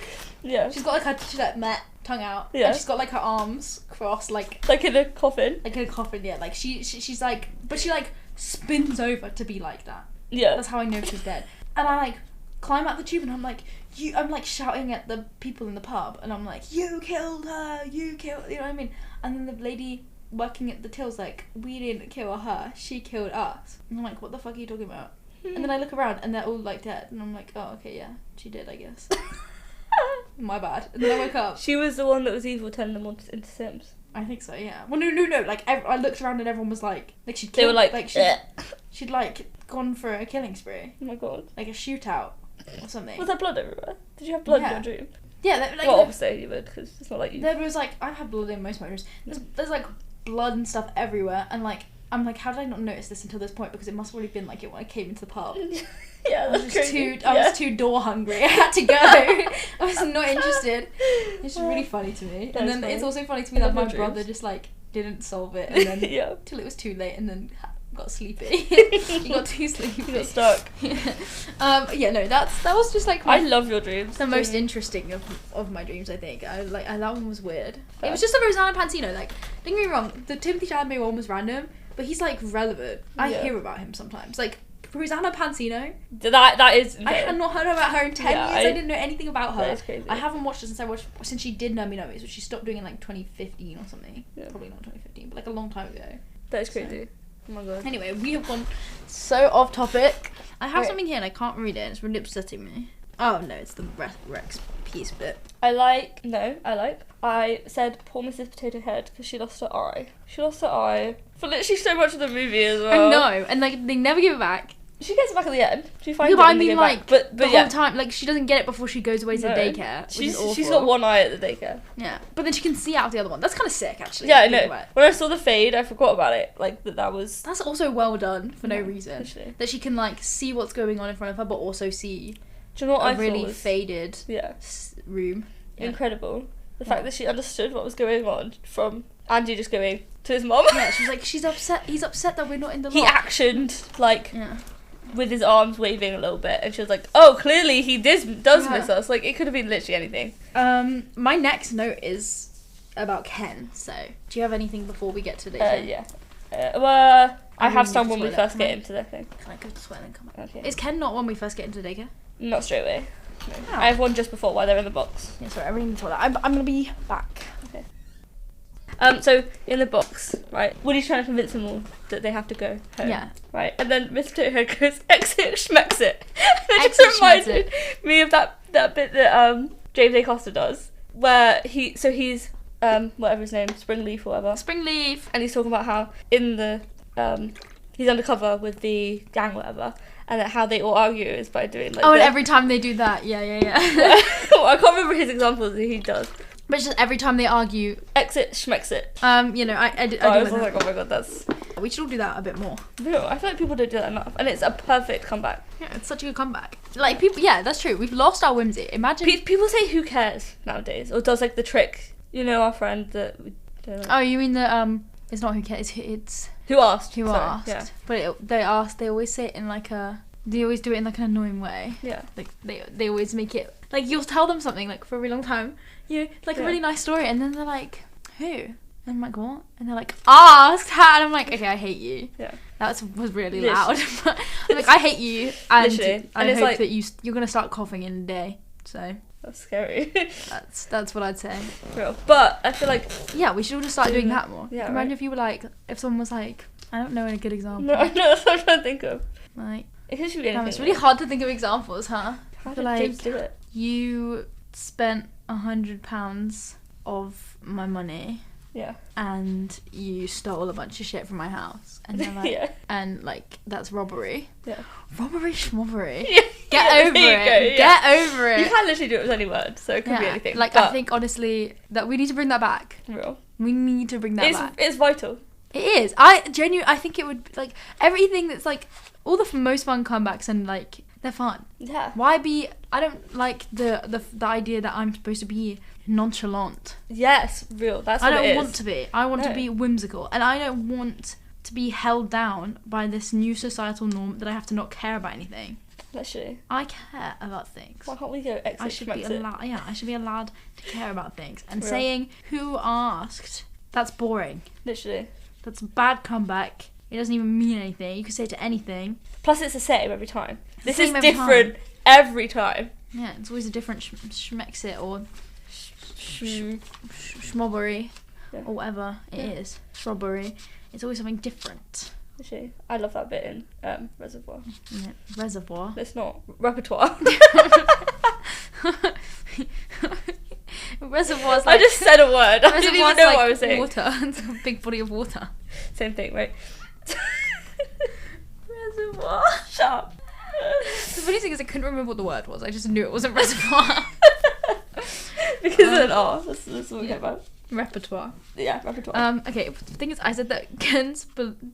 Yeah. She's got like her meh, tongue out. Yeah. And she's got like her arms crossed, like Like in a coffin. in a coffin, yeah. Like she's like, but she like spins over to be like that. Yeah. That's how I know she's dead. And I like climb out the tube, and I'm like shouting at the people in the pub, and I'm like, you killed her, you know what I mean? And then the lady working at the till's like, we didn't kill her, she killed us. And I'm like, what the fuck are you talking about? And then I look around, and they're all like dead, and I'm like, oh, okay, yeah, she did, I guess. My bad. And then I woke up. She was the one that was evil, turning them into Sims. I think so, yeah. Well, no. Like, I looked around and everyone was like she'd They killed, were like, she'd like gone for a killing spree, oh my god. like a shootout or something. Was there blood everywhere? Did you have blood in Yeah. your dream? Yeah, like Well, obviously you would, because it's not like you. there was like, I've had blood in most of my dreams. There's like blood and stuff everywhere, and like I'm like, how did I not notice this until this point? Because it must have already been like it when I came into the pub. Yeah, I was that's just crazy. I was too door hungry. I had to go. I was not interested. It's just really funny to me. That And is then funny. it's also funny to me I that my love your brother dreams. just like didn't solve it, and then Yeah. till it was too late, and then got sleepy. He got too sleepy. You got stuck. Yeah, no, that was just like I love your dreams. the most Genuinely. interesting of my dreams. I think that one was weird. Fair. It was just a Rosanna Pansino. Like, don't get me wrong, the Timothy Chalamet one was random, but he's like relevant. I Yeah. hear about him sometimes. Like Rosanna Pansino, That is. I had not heard about her in 10 Yeah, years. I didn't know anything about her. That is crazy. I haven't watched her since she did Nummy Nummies, which she stopped doing in like 2015 or something. Yeah. Probably not 2015, but like a long time ago. That is crazy. Oh my god. Anyway, we have gone so off topic. I have Wait. something here and I can't read it. It's really upsetting me. Oh no, it's the Rex piece bit. I said poor Mrs. Potato Head because she lost her eye. She lost her eye for literally so much of the movie as well. I know, and like they never give it back. She gets it back at the end. She finds Yeah, it but I and they mean, give it back. like, but the yeah. whole time, like she doesn't get it before she goes away to No. daycare. Which is awful. She's got one eye at the daycare. Yeah, but then she can see out the other one. That's kind of sick, actually. Yeah, I if you think know. about it. When I saw the fade, I forgot about it. Like that was. That's also well done for no Yeah, reason. literally. That she can like see what's going on in front of her, but also see Do you know what I a really thought was faded yeah room. Yeah. incredible? The Yeah. fact that she understood what was going on from Andy just going to his mom. Yeah, she's like, she's upset. He's upset that we're not in the He lot. actioned like Yeah. with his arms waving a little bit, and she was like, "Oh, clearly he does Yeah. miss us." Like it could have been literally anything. My next note is about Ken. So, do you have anything before we get to the? Yeah. Well, I mean, have you some can when we spoil it. first get into the thing. Can I go to the toilet and come back? Okay. Is Ken not when we first get into daycare? Not straight away. No. Oh. I have one just before while they're in the box. Yeah, sorry, I really need the toilet. I'm gonna be back. Okay. So in the box, right? Woody's trying to convince them all that they have to go home. Yeah. Right. And then Mr. Potato Head goes exit schmexit. And it Exit just reminded me of that bit that James A. Costa does, where he's whatever his name, Springleaf or whatever. Springleaf. And he's talking about how in the he's undercover with the gang, whatever, and how they all argue is by doing like. Oh, and every time they do that, yeah. I can't remember his examples that he does. But it's just every time they argue, exit, schmexit. You know, I do. I was like like, oh my god, that's. We should all do that a bit more. No, I feel like people don't do that enough, and it's a perfect comeback. Yeah, it's such a good comeback. Like people, yeah, that's true. We've lost our whimsy. Imagine people say who cares nowadays, or does like the trick. You know, our friend that. We don't know. Oh, you mean the It's not who cares. It's who asked. Who Sorry, asked? Yeah. But they asked. They always say it in like a. They always do it in like an annoying way. Yeah. Like they always make it like you'll tell them something like for a really long time. You know, like a really nice story, and then they're like, who? And I'm like, what? And they're like, asked her, and I'm like, okay, I hate you. Yeah. That was really loud. I'm like, I hate you, and Literally. I it's hope like, that you're gonna start coughing in a day. So that's scary. that's what I'd say. Real. But I feel like we should all just start doing that more. Yeah. Imagine if you were like, if someone was like, I don't know a good example. No, I know that's what I'm trying to think of. Like, it could be anything. It's really hard to think of examples, huh? How did James do it? You spent £100 of my money. Yeah. And you stole a bunch of shit from my house. And they're like, and like, that's robbery. Yeah. Robbery schmobbery. Yeah. Get over it. Get over it. You can literally do it with any word, so it could be anything. Like, I think, honestly, that we need to bring that back. Real. We need to bring that back. It's vital. It is. I think it would, like, everything that's, like, all the most fun comebacks and, like, they're fun. Yeah. I don't like the idea that I'm supposed to be nonchalant. Yes, real. That's what it is. I don't want to be. I want to be whimsical. And I don't want to be held down by this new societal norm that I have to not care about anything. Literally. I care about things. Why can't we go exit? I should be allowed to care about things. And saying who asked, that's boring. Literally. That's a bad comeback. It doesn't even mean anything. You can say it to anything. Plus, it's the same every time. This is different every time. Yeah, it's always a different schmexit or schmobbery or whatever it is. Strawberry. It's always something different. Literally. I love that bit in Reservoir. Yeah. Reservoir. It's not repertoire. Reservoir's like... I just said a word. I didn't even know what I was saying. Water. It's a big body of water. Same thing, right? Reservoir. Shut up. The funny thing is I couldn't remember what the word was. I just knew it wasn't reservoir. Because of an R. That's what we get about. Repertoire. Yeah, repertoire. Okay, the thing is, I said that Ken's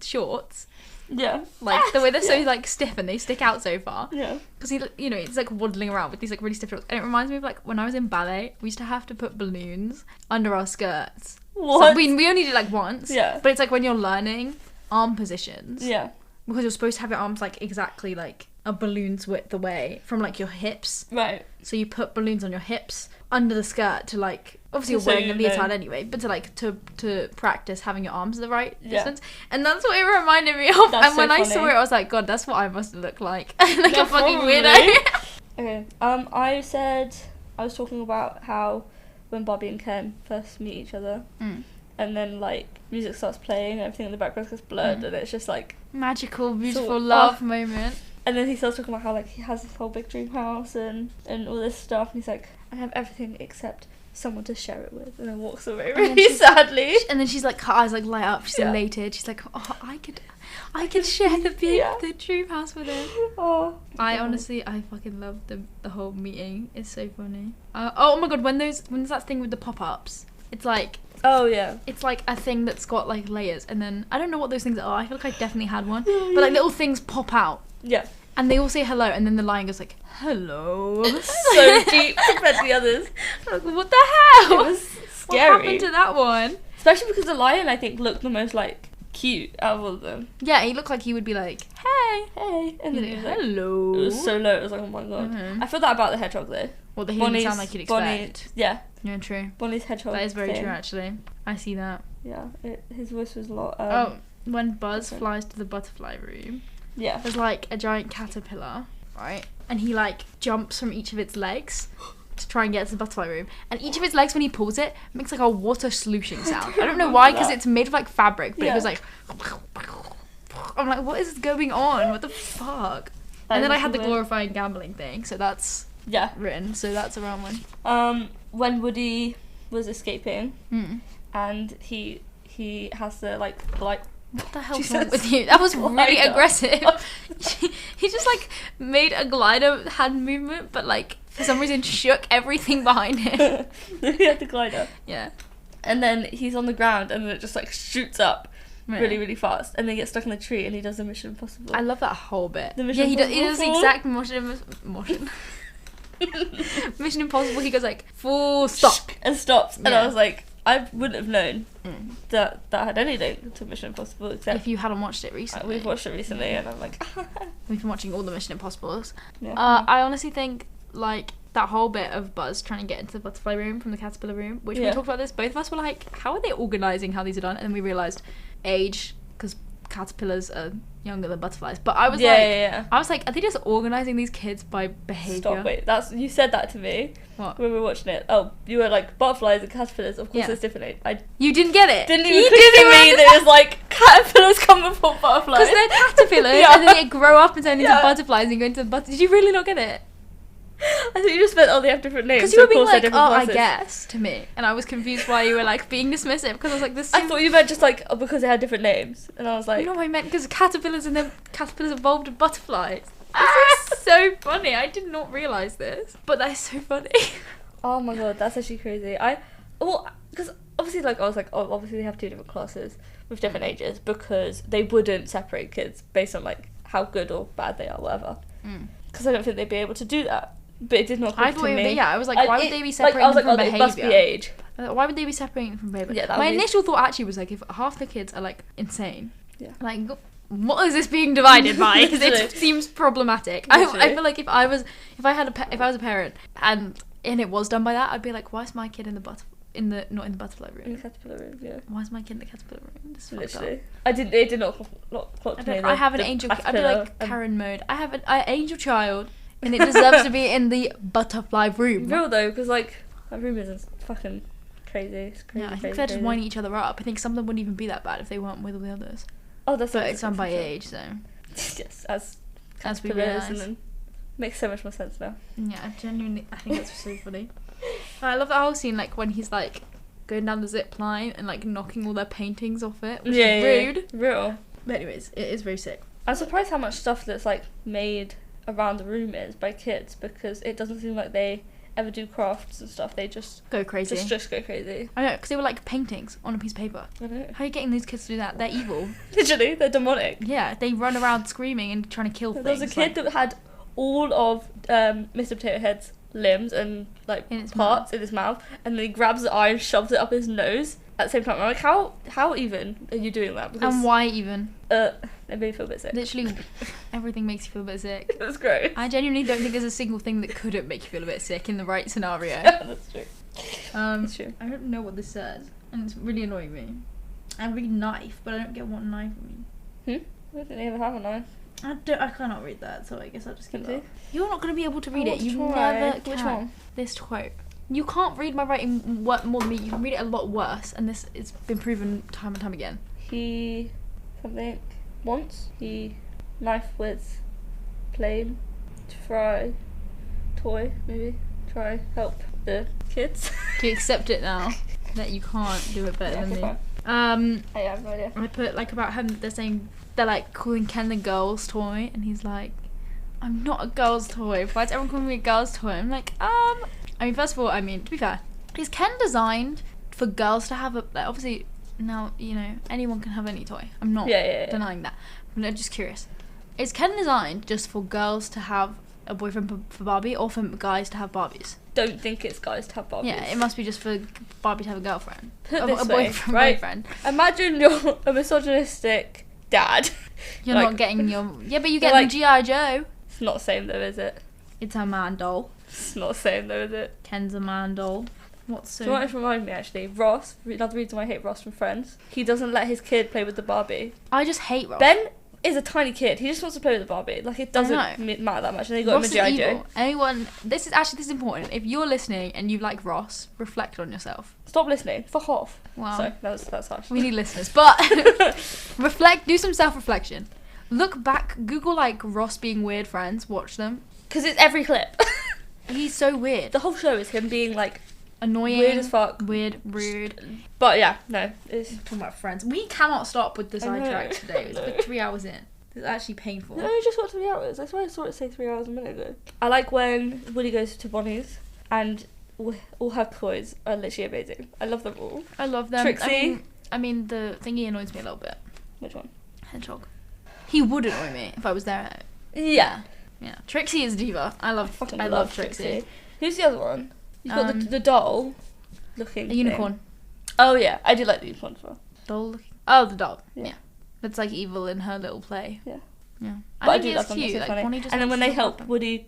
shorts, yeah, like the way they're so like stiff and they stick out so far. Yeah. Because he's like waddling around with these like really stiff shorts, and it reminds me of like when I was in ballet, we used to have to put balloons under our skirts. What? So we only did it like once. Yeah. But it's like when you're learning arm positions. Yeah. Because you're supposed to have your arms like exactly like a balloon's width away from like your hips. Right. So you put balloons on your hips under the skirt to like obviously you're wearing a leotard anyway, but to like to practice having your arms the right distance. And that's what it reminded me of. That's and when so I funny. saw it, I was like, God, that's what I must look like. Like Yeah, a fucking probably. weirdo. Okay. I said I was talking about how when Bobby and Ken first meet each other, and then like music starts playing and everything in the background gets blurred, and it's just like magical, beautiful love moment. And then he starts talking about how like he has this whole big dream house and all this stuff, and he's like, I have everything except someone to share it with, and then walks away really sadly. And then she's like, her eyes like light up. She's elated. She's like, oh, I could share the dream house with him. Oh, I honestly, I fucking love the whole meeting. It's so funny. Oh my god, when there's that thing with the pop-ups, it's like. Oh yeah. It's like a thing that's got like layers, and then I don't know what those things are. I feel like I definitely had one, but like little things pop out. Yeah. And they all say hello, and then the lion goes like, hello. It's so deep compared to the others. Like, what the hell? It was scary. What happened to that one? Especially because the lion, I think, looked the most like cute out of all of them. Yeah, he looked like he would be like, hey, and then he was like, hello. It was so low. It was like, oh my god. Mm-hmm. I feel that about the hedgehog though. Well, he didn't sound like you'd expect. Yeah. Yeah, true. Bonnie's hedgehog. That is very true, actually. I see that. Yeah, his voice was a lot. When Buzz flies to the butterfly room. Yeah. There's like a giant caterpillar, right? And he like jumps from each of its legs to try and get to the butterfly room. And each of its legs, when he pulls it, makes like a water sloshing sound. I don't know why, because it's made of like fabric, but it was like. I'm like, what is going on? What the fuck? And then I had the glorifying gambling thing, so that's written. So that's around when. When Woody was escaping, and he has to like what the hell's Jesus. wrong with you? That was really Glider. aggressive. He just like made a glider hand movement, but like for some reason shook everything behind him. he had the glider, Yeah. and then he's on the ground, and then it just like shoots up Right. really, really fast, and then gets stuck in a tree, and he does the Mission Impossible. I love that whole bit. The Mission he does the Impossible exact Mission Impossible. He goes like full stop. and stops, and Yeah. I was like, I wouldn't have known that had anything to Mission Impossible except If you hadn't watched it recently. we've watched it recently, and I'm like, We've been watching all the Mission Impossibles. yeah. I honestly think like that whole bit of Buzz trying to get into the butterfly room from the caterpillar room, which we Yeah. talked about this, both of us were like, how are they organising how these are done? And then we realised age, because caterpillars are younger than butterflies. But I was I was like, are they just organising these kids by behaviour? Stop, wait, you said that to me What? when we were watching it. Oh, you were like, butterflies and caterpillars, of course Yeah. there's different. I You didn't get it. didn't You even click to me that it was like, caterpillars come before butterflies. Because they're caterpillars Yeah. and then they grow up and turn into Yeah. butterflies and go into the butter. Did you really not get it? I thought you just meant, they have different names. Because So you were of being course they're like, different I classes. guess, to me. And I was confused why you were like being dismissive because I was like, this I seems... thought you meant just like, because they had different names. And I was like, No, I meant because caterpillars and then caterpillars evolved into butterflies. This is so funny. I did not realise this. But that is so funny. oh my god, that's actually crazy. Because obviously, like, I was like, oh, obviously they have two different classes with different ages because they wouldn't separate kids based on like how good or bad they are, whatever. Because I don't think they'd be able to do that. But it did not click I thought to it me. would be, yeah, I was like, why would they be I separating was like, from oh, they must be behaviour? age. Why would they be separating from behaviour? Yeah, that My would be- initial thought actually was like, if half the kids are like insane, Yeah. like, what is this being divided by? Because Literally. it seems problematic. I Literally. feel like if I was a parent and it was done by that, I'd be like, why is my kid not in the butterfly In room? the caterpillar room, yeah. Why is my kid in the caterpillar room? This is fucked up. Literally. It did not clock to me. I have an the angel. I'd be caterpillar like and- Karen mode. I have an angel child, and it deserves to be in the butterfly room. Real though, because like, that room is fucking crazy. It's crazy. Yeah, I think crazy, they're just crazy. winding each other up. I think some of them wouldn't even be that bad if they weren't with all the others. Oh, that's But it's done by for sure. age, so Yes, as we caterpillars, realise. and then makes so much more sense now. yeah, I think that's so funny. I love that whole scene, like when he's like going down the zip line and like knocking all their paintings off it, which is rude. Real. But anyways, it is very sick. I'm surprised how much stuff that's like made around the room is by kids because it doesn't seem like they ever do crafts and stuff. They just Go crazy. just go crazy. I know, because they were like paintings on a piece of paper. I know. How are you getting these kids to do that? They're evil. Literally, they're demonic. Yeah, they run around screaming and trying to kill There things. was a kid that had all of Mr. Potato Head's limbs and like In its parts in his mouth, and then he grabs the eye and shoves it up his nose at the same time. I'm like, how even are you doing that? Because And why even? it made me feel a bit sick. Literally, everything makes you feel a bit sick. It was gross. I genuinely don't think there's a single thing that couldn't make you feel a bit sick in the right scenario. That's true. That's true. I don't know what this says, and it's really annoying me. I read knife, but I don't get what knife means. I didn't even have a knife. I cannot read that, so I guess I'll just skip Can it. You're not going to be able to read I it. want to You try. never can. Which one? This quote. You can't read my writing more than me. You can read it a lot worse, and this it's been proven time and time again. He something once he knife with plane try toy maybe try help the kids. Do you accept it now that you can't do it better Yeah, than me? okay, I have no idea. I put like about him. They're like calling Ken the girl's toy, and he's like, "I'm not a girl's toy. Why is everyone calling me a girl's toy?" I'm like, I mean, first of all, to be fair, is Ken designed for girls to have a? Like, obviously, now anyone can have any toy. I'm not Yeah. denying that. I'm just curious. Is Ken designed just for girls to have a boyfriend for Barbie, or for guys to have Barbies? Don't think it's guys to have Barbies. Yeah, it must be just for Barbie to have a girlfriend. Put a this a way, boyfriend. right? boyfriend. Imagine you're a misogynistic dad. You're Like- not getting your. Yeah, but you They're get like- the G.I. Joe. It's not the same though, is it? It's a man doll. It's not the same though, is it? Ken's a man doll. What's so? Do you know what it reminded me actually? Ross, another reason why I hate Ross from Friends. He doesn't let his kid play with the Barbie. I just hate Ross. Ben is a tiny kid. He just wants to play with the Barbie. Like it doesn't matter that much. And then you got Ross him a is G.I. evil. Joe. Anyone? This is important. If you're listening and you like Ross, reflect on yourself. Stop listening. Fuck off. Wow. Sorry, that's harsh. We need listeners, but reflect. Do some self-reflection. Look back. Google like Ross being weird friends. Watch them. Because it's every clip. He's so weird. The whole show is him being like annoying. Weird as fuck. Weird, rude. But yeah, no. It's Talking about Friends. We cannot stop with the I know. sidetracks today. It's I know. like 3 hours in. It's actually painful. No, I just got 3 hours. I swear I saw it say 3 hours a minute ago. I like when Woody goes to Bonnie's and all her toys are literally amazing. I love them all. I love them. Trixie. I mean, the thingy annoys me a little bit. Which one? Hedgehog. He would annoy me if I was there. Yeah. Yeah. Trixie is diva. I love Trixie. Who's the other one? You've got the doll looking A unicorn. Oh yeah, I do like the unicorn as well. Doll looking. Oh, the doll. Yeah. Yeah. That's like evil in her little play. Yeah. Yeah. But I think do it's love them. cute. They're so Like, funny. Bonnie just And then when wants they to help them. Woody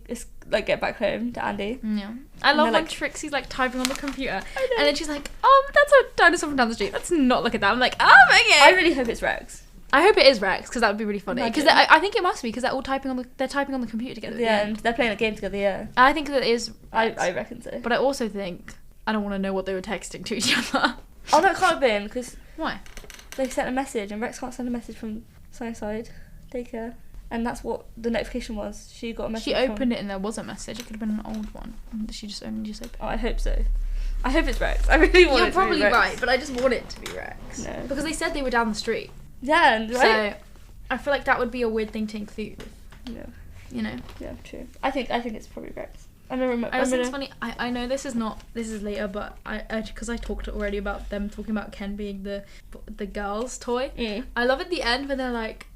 like get back home to Andy. Yeah. I love they're when like- Trixie's like typing on the computer I know. and then she's like, that's a dinosaur from down the street. Let's not look at that. I'm like, okay. I really hope it's Rex. I hope it is Rex because that would be really funny. Because Imagine. I think it must be because they're all typing on the computer together. At the end, they're playing a game together. Yeah, I think that is. Rex. I reckon so. But I also think I don't want to know what they were texting to each other. Oh, that can't have been because Why? they sent a message and Rex can't send a message from Sunnyside daycare, and that's what the notification was. She got a message. She opened it and there was a message. It could have been an old one. She just only opened. Oh, I hope so. I hope it's Rex. I really want You're it to probably be Rex. right, but I just want it to be Rex. No. Because they said they were down the street. Yeah, and right. So I feel like that would be a weird thing to include. Yeah, You know. yeah, true. I think it's probably Rex. I remember. I also think it's funny. I know this is later, but I because I talked already about them talking about Ken being the girl's toy. Mm. I love at the end when they're like,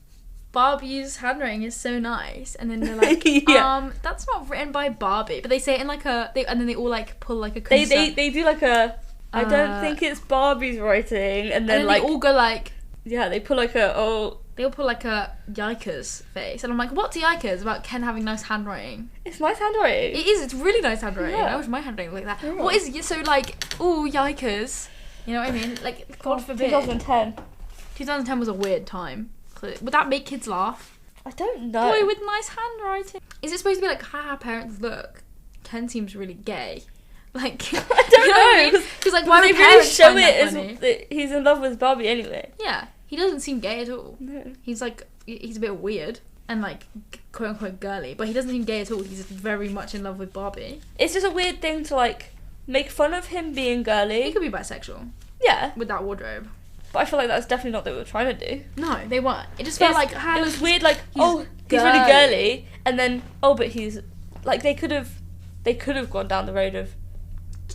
Barbie's handwriting is so nice, and then they're like, Yeah. that's not written by Barbie, but they say it in like and then they all like pull like a They do like a. I don't think it's Barbie's writing, and then like they all go like. yeah, they pull like a They all put like a yikers face, and I'm like, what's yikers about Ken having nice handwriting? it's nice handwriting. It is. It's really nice handwriting. Yeah. I wish my handwriting looked like that. Yeah. What is so like? Ooh, yikers! You know what I mean? Like, God forbid. 2010. 2010 was a weird time. Would that make kids laugh? I don't know. Boy with nice handwriting. Is it supposed to be like how parents look? Ken seems really gay. Like I don't know. Because like why they would really parents show find that it funny? as that he's in love with Barbie anyway. Yeah, he doesn't seem gay at all. No. He's like he's a bit weird and like quote unquote girly, but he doesn't seem gay at all. He's very much in love with Barbie. It's just a weird thing to like make fun of him being girly. He could be bisexual Yeah, with that wardrobe. but I feel like that's definitely not what they were trying to do. No, they weren't. It just felt like it was weird. Like he's he's really girly, and then but he's like they could have gone down the road of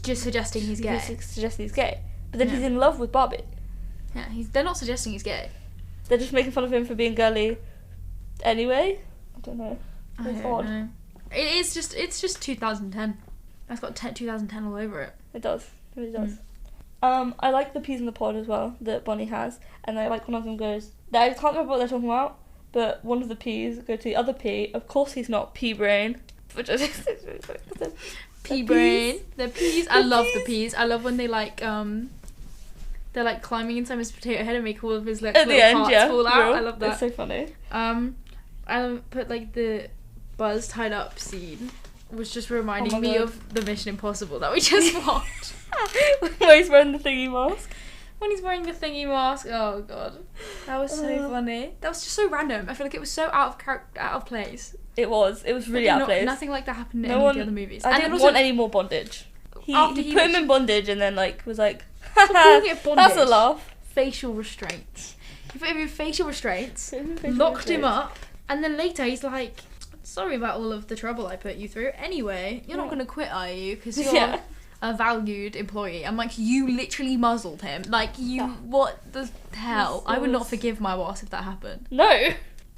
just suggesting he's gay. Suggesting he's gay, but then Yeah. he's in love with Barbie. Yeah, they're not suggesting he's gay. They're just making fun of him for being girly. Anyway, I don't know. I It's don't odd. know. It's just 2010. That's got 2010 all over it. It does. It really does. I like the peas in the pod as well that Bonnie has, and I like one of them goes. I can't remember what they're talking about, but one of the peas go to the other pea. Of course, he's not pea brain. Which is Pea brain. The peas. I love the peas. I love when they like they're like climbing inside his potato head and make all of his like at little the end, parts yeah. fall out. real. I love that. It's so funny. I put like the Buzz tied up scene was just reminding Oh my me God. of the Mission Impossible that we just watched. Where he's wearing the thingy mask. When he's wearing the thingy mask, oh god, that was so funny. That was just so random. I feel like it was so out of place. It was really out of place. Nothing like that happened in No any one- of the other movies. I And didn't also, want any more bondage. He After put he him was- in bondage and then like was like, Stop calling it that's a bondage. laugh. facial restraints. He put him in facial restraints, Facial locked him restraints. up, and then later he's like, "Sorry about all of the trouble I put you through. Anyway, you're not Yeah. gonna quit, are you? Because you're Yeah. a valued employee." I'm like, you literally muzzled him. Like, you, Yeah. what the hell? This I would not was- forgive my boss if that happened. No.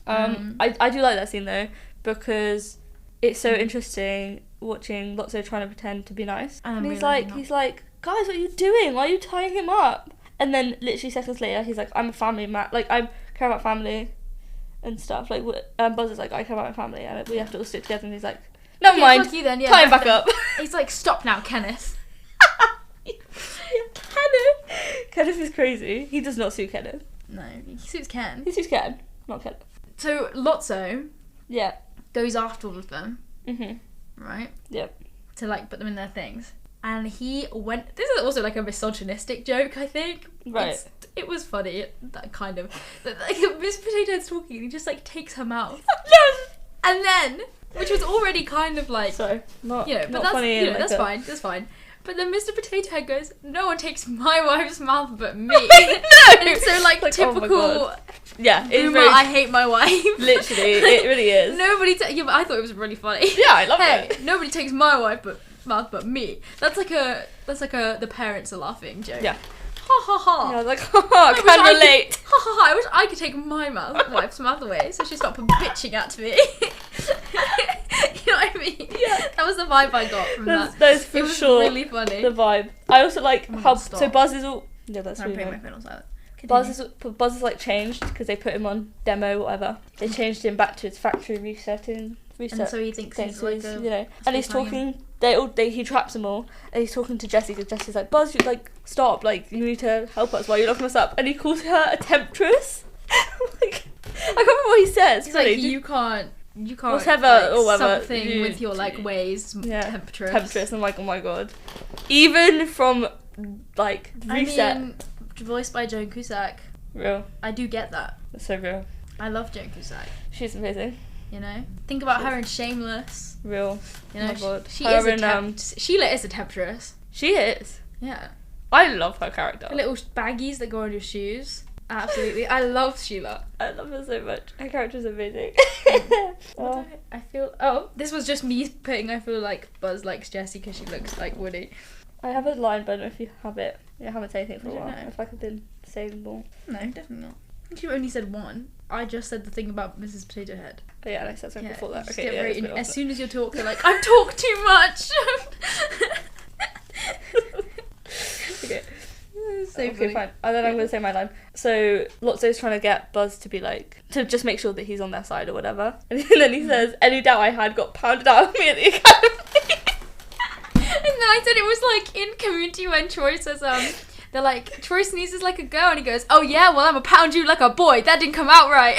I do like that scene though because it's so interesting watching Lotso trying to pretend to be nice. And And he's realising like, guys, what are you doing? Why are you tying him up? And then literally seconds later, he's like, I'm a family man. Like I care about family and stuff. Like Buzz is like, I care about my family, and we have to all stick together. And he's like, never Okay, mind, fuck you then, yeah, tie him back back up. He's like, "Stop now, Kenneth." Kenneth is crazy. He does not suit Kenneth. No, he suits Ken. He suits Ken, not Kenneth. So Lotso Yeah. goes after all of them, Mhm. right? Yep. To like put them in their things. And he went. This is also like a misogynistic joke, I think. Right. It was funny, that kind of. Like Miss Potato Head's talking, and he just like takes her mouth, Yes. and then, which was already kind of like, Sorry. Not. you know, but not that's funny. you know, like that's that. fine, that's fine. But then Mr. Potato Head goes, no one takes my wife's mouth but me. No! And it's so like Oh my typical. God. Yeah, it's Boomer, very... I hate my wife. Literally, it really is. Nobody. Yeah, but I thought it was really funny. Yeah, I love Hey, it. nobody takes my mouth but me. That's like a the parents are laughing joke. Yeah. Ha ha ha. Yeah, I was like, haha, wish can I relate. Ha ha ha. I wish I could take my wife's mouth away, so she stopped bitching at me. You know what I mean? Yeah. That was the vibe I got from that. That's for It was sure really funny. the vibe. I also like Oh my how... God, stop. So Buzz is all... Yeah, that's I'm really putting my annoying. phone on silent. Buzz is like changed because they put him on demo, whatever. They changed him back to his factory reset. And so he thinks he's like a... you know, and he's talking. He traps them all, and he's talking to Jessie because Jessie's like, Buzz, you like stop, like you need to help us while you're locking us up, and he calls her a temptress. Like, I can't remember what he says. He's Really. like, you can't Whatever, like, or whatever. something with your like ways. Yeah, Temptress. Temptress. I'm like, oh my god. Even from like reset, I mean, voiced by Joan Cusack. real. I do get that. That's so real. I love Joan Cusack. She's amazing. You know, think about her in Shameless. Real. You know, oh my god. she Her is a and, Sheila is a temptress. she is. Yeah, I love her character. the little baggies that go on your shoes. Absolutely, I love Sheila. I love her so much. Her character's amazing. Oh. I feel. Oh, this was just me putting. I feel like Buzz likes Jessie because she looks like Woody. I have a line, but I don't know if you have it. I haven't said anything for a I don't while. know. If I could been saying more. No, definitely not. I think you only said one. I just said the thing about Mrs. Potato Head. Oh yeah, and I said something before that. just Okay, get yeah. very it's a bit as off. soon as you talk, you're like, I've talked too much. Okay. So Okay, funny. fine. And then I'm going to say my line. So, Lotso's trying to get Buzz to be like, to just make sure that he's on their side or whatever. And then he says, any doubt I had got pounded out of me at the academy. And then I said it was like in Community when Troy says, they're like, Troy sneezes like a girl, and he goes, oh yeah, well I'm gonna pound you like a boy. That didn't come out right.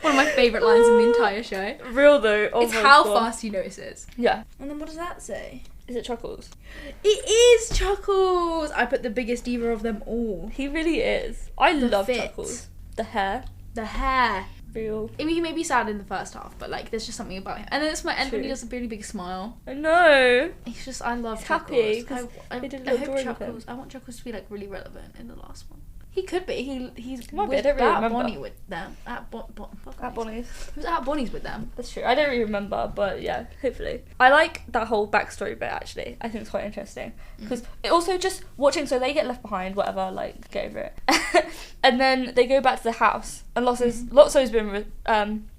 One of my favourite lines in the entire show. Real though. Oh It's my how God. fast he notices. Yeah. And then what does that say? Is it Chuckles? It is Chuckles. I put the biggest diva of them all. He really is. I The love fit. Chuckles. The hair. The hair. Real. I mean, he may be sad in the first half, but like, there's just something about him. And then it's my end when he True. does a really big smile. I know. It's just, I love He's Chuckles. happy 'cause I they did a hope little drawing of Chuckles. him. I want Chuckles to be like really relevant in the last one. He could be. He's Might be, I with don't really at remember. Bonnie with them. At Bonnie's. He was at Bonnie's with them. That's true. I don't really remember, but yeah, hopefully. I like that whole backstory bit actually. I think it's quite interesting because it also just watching. So they get left behind, whatever. Like get over it, and then they go back to the house, and Lotso's been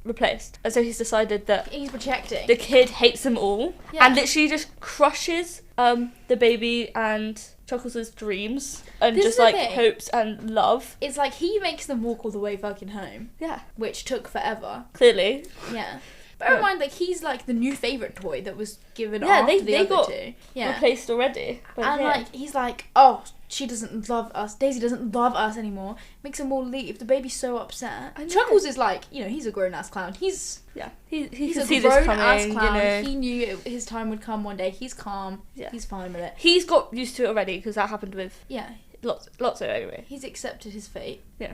replaced, and so he's decided that He's projecting. the kid hates them all, Yeah. and literally just crushes the baby and Chuckles' dreams and This just is the like thing. hopes and love. It's like he makes them walk all the way fucking home, Yeah, which took forever. clearly. Yeah. Bear in Yeah. mind, like, he's like the new favourite toy that was given Yeah, after they the other got two. Yeah. Replaced already. But And yeah. like, he's like, oh, she doesn't love us. Daisy doesn't love us anymore. Makes them all leave. The baby's so upset. I know. Chuckles is like, you know, he's a grown ass clown. He's yeah, he he's can a see this grown coming. ass clown. You know. He knew his time would come one day. He's calm. Yeah. He's fine with it. He's got used to it already because that happened with Yeah. Lotso anyway. He's accepted his fate. Yeah.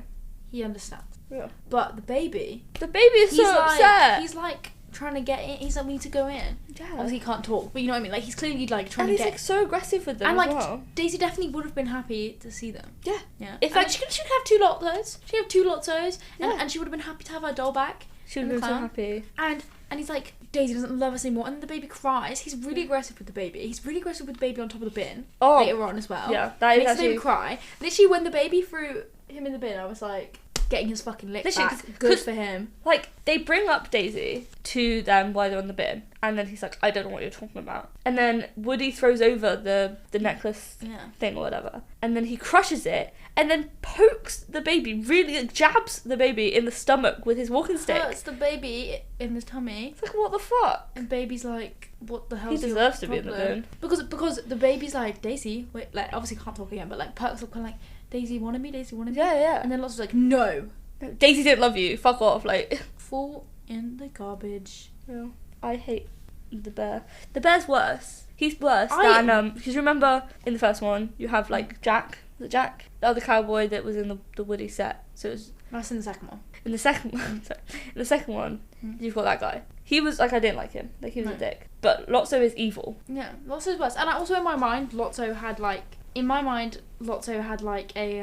He understands. Yeah. But the baby, The baby is he's so like, upset. he's like trying to get in. He's like, we need to go in. Yeah. Obviously, he can't talk, but you know what I mean. Like, he's clearly like trying And he's to get. like so aggressive with them And as like, well. Daisy definitely would have been happy to see them. Yeah. Yeah. If, And like, she could have two Lotzos. She'd have two Lotzos. Yeah. And she would have been happy to have her doll back. She would and have the been so clown. happy. And he's like, Daisy doesn't love us anymore. And then the baby cries. He's really aggressive with the baby. He's really aggressive with the baby on top of the bin. Oh. Later on as well. Yeah, that is Makes the actually baby cry. Literally, when the baby threw him in the bin, I was like, getting his fucking lick Literally, back. Good for him. like they bring up Daisy to them while they're on the bin, and then he's like, I don't know what you're talking about. And then Woody throws over the necklace Yeah. thing or whatever, and then he crushes it, and then pokes the baby, really like, jabs the baby in the stomach with his walking stick. Hurts the baby in his tummy. It's like, what the fuck? And baby's like, what the hell? He deserves to be in the bin. Because the baby's like, Daisy, wait, like obviously can't talk again, but like perks up kind of like, Daisy wanted me, Daisy wanted me. Yeah, yeah. And then Lots was like, no, Daisy didn't love you. Fuck off. Like, fall in the garbage. yeah. I hate the bear. The bear's worse. He's worse I- than because remember in the first one you have like Jack. Was it Jack? The other cowboy that was in the Woody set. So it was That's in the second one. in the second one. Sorry, in the second one, you've got that guy. He was like, I didn't like him. Like, he was No. a dick. But Lotso is evil. Yeah, Lotso's worse. And also in my mind, Lotso had like a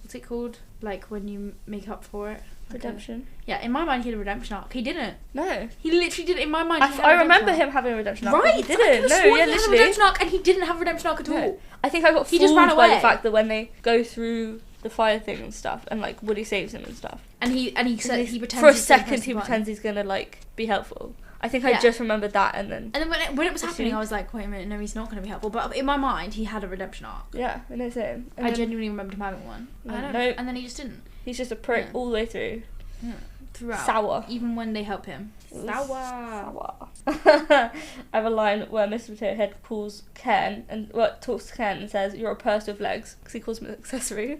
what's it called? Like when you make up for it. Redemption. Yeah, in my mind he had a redemption arc. He didn't. No. He literally did. In my mind, he had a I redemption remember arc. him having a redemption arc. Right, He didn't. I No, yeah, he had a literally. redemption arc, and he didn't have a redemption arc at all. No. I think I got He just ran fooled by the away. fact that when they go through the fire thing and stuff, and like Woody saves him and stuff. And he said he pretends for a he's gonna second press he the button. pretends he's gonna like be helpful. I think I Yeah. just remembered that, and then And then when it was You happening, see? I was like, wait a minute, no, he's not going to be helpful. But in my mind, he had a redemption arc. yeah, I know same. And I then genuinely remembered him having one. No, I don't no. And then he just didn't. he's just a prick Yeah. all the way through. Yeah. Throughout. Sour. Even when they help him. Sour. I have a line where Mr. Potato Head calls Ken and talks to Ken and says, "You're a purse with legs," because he calls him an accessory.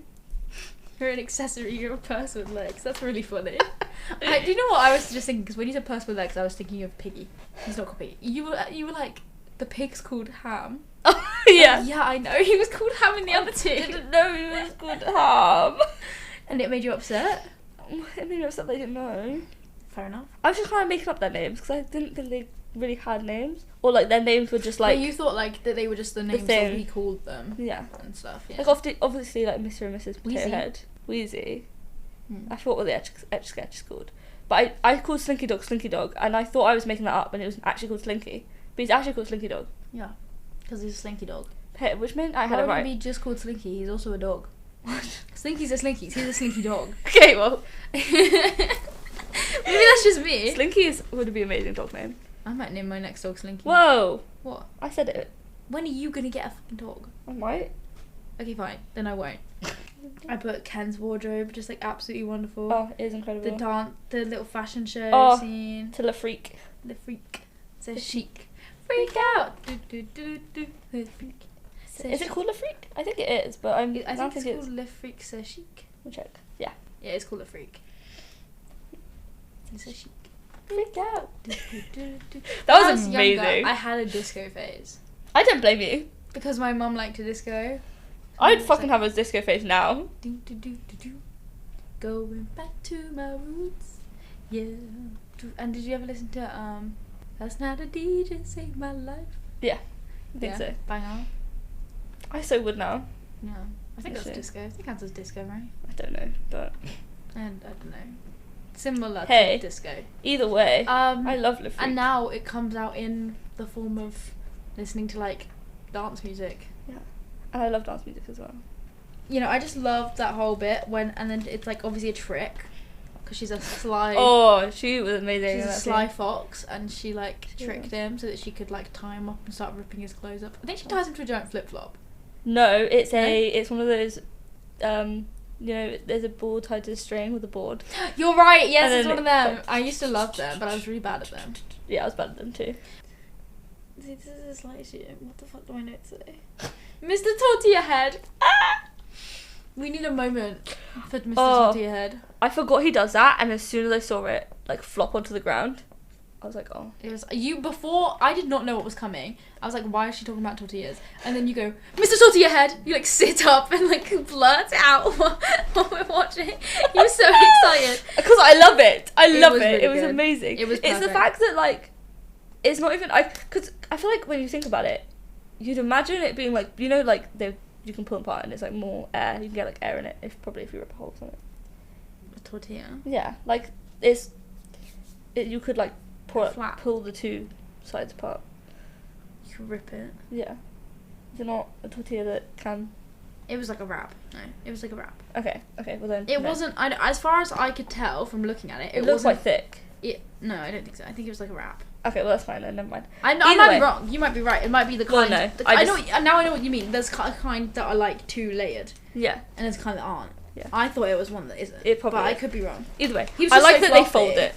You're an accessory, you're a purse with legs. That's really funny. Do you know what I was just thinking? Because when you said purse with legs, I was thinking of Piggy. He's not called Piggy. You were like, the pig's called Ham. Oh, yeah. Yeah, I know. He was called Ham in the other two. I didn't know he was called Ham. And it made you upset? It made me upset that I didn't know. Fair enough. I was just kind of making up their names because I didn't think they really had names. Or like their names were just like... But you thought like that they were just the names that thing. he called them. Yeah. And stuff, yeah. Like obviously like Mr. and Mrs. Potato Wheezy. Head. Wheezy. Hmm. I forgot what the etch sketch is called. But I called Slinky Dog, and I thought I was making that up, and it was actually called Slinky. But he's actually called Slinky Dog. Yeah. Because he's a slinky dog. Hey, which meant I had Why it would right. he be just called Slinky? He's also a dog. Slinky's a slinky. He's a slinky dog. Okay, well, Maybe that's just me. Slinky would be an amazing dog name. I might name my next dog Slinky. Whoa! What? I said it. When are you gonna get a fucking dog? I might. Okay, fine. Then I won't. I put Ken's wardrobe, just like absolutely wonderful. Oh, it is incredible. The little fashion show Oh. scene. To the freak. The freak. Says chic. Freak out. Do do do do. The freak. Is it called a freak? I think it is, but I I think don't it's think called Le Freak Says Chic. We'll check. Yeah. Yeah, it's called Le Freak. Says chic. Freak out. Do, do, do, do. That When I was younger, amazing. I had a disco phase I don't blame you. because my mum liked a disco. I'd fucking have a disco face now. Do, do, do, do, do. Going back to my roots. Yeah. And did you ever listen to That's Not a DJ Saved My Life? Yeah. I think so. Bang on. I so would now. Yeah. I think that's Actually. disco. I think that's as disco, right? I don't know, but And I don't know. Similar Hey. to disco. either way, I love Le Freak. And now it comes out in the form of listening to like dance music. And I love dance music as well. You know, I just loved that whole bit and then it's like obviously a trick because she's a sly. Oh, she was amazing. She's in a that sly scene. fox, and she like She tricked was. him so that she could like tie him up and start ripping his clothes up. I think she ties him to a giant flip flop. No, it's No? it's one of those, you know, there's a board tied to a string with a board. You're right. Yes, And it's then one of them. I used to love them, but I was really bad at them. Yeah, I was bad at them too. See, this is a slight shit. What the fuck do I know today? Mr. Tortilla Head. We need a moment for Mr. Oh. Tortilla Head. I forgot he does that, and as soon as I saw it like flop onto the ground, I was like, oh. It was before I did not know what was coming. I was like, why is she talking about tortillas? And then you go, Mr. Tortilla Head. You like sit up and like blurt out while we're watching. You were so excited. Because I love it. I It love was it. really It was good. amazing. It was It's the perfect. fact that like, it's not even because I feel like when you think about it, you'd imagine it being like, you know, like you can pull them apart and it's like more air. You can get like air in it if you rip a hole on it. A tortilla. Yeah, like you could like Flat. pull the two sides apart. You could rip it. Yeah. Is it not a tortilla that can? It was like a wrap. No, it was like a wrap. Okay, well then. It no. wasn't. As far as I could tell from looking at it, It looks wasn't. quite thick. No, I don't think so. I think it was like a wrap. Okay, well that's fine then. Never mind. I Either might way. be wrong. You might be right. It might be the Well, kind. no, I know. Now I know what you mean. There's a kind that are like two layered, Yeah. and there's kind that aren't. Yeah. I thought it was one that isn't. It probably But I is. could be wrong. Either way, He was I just like so that they fluffy. fold it.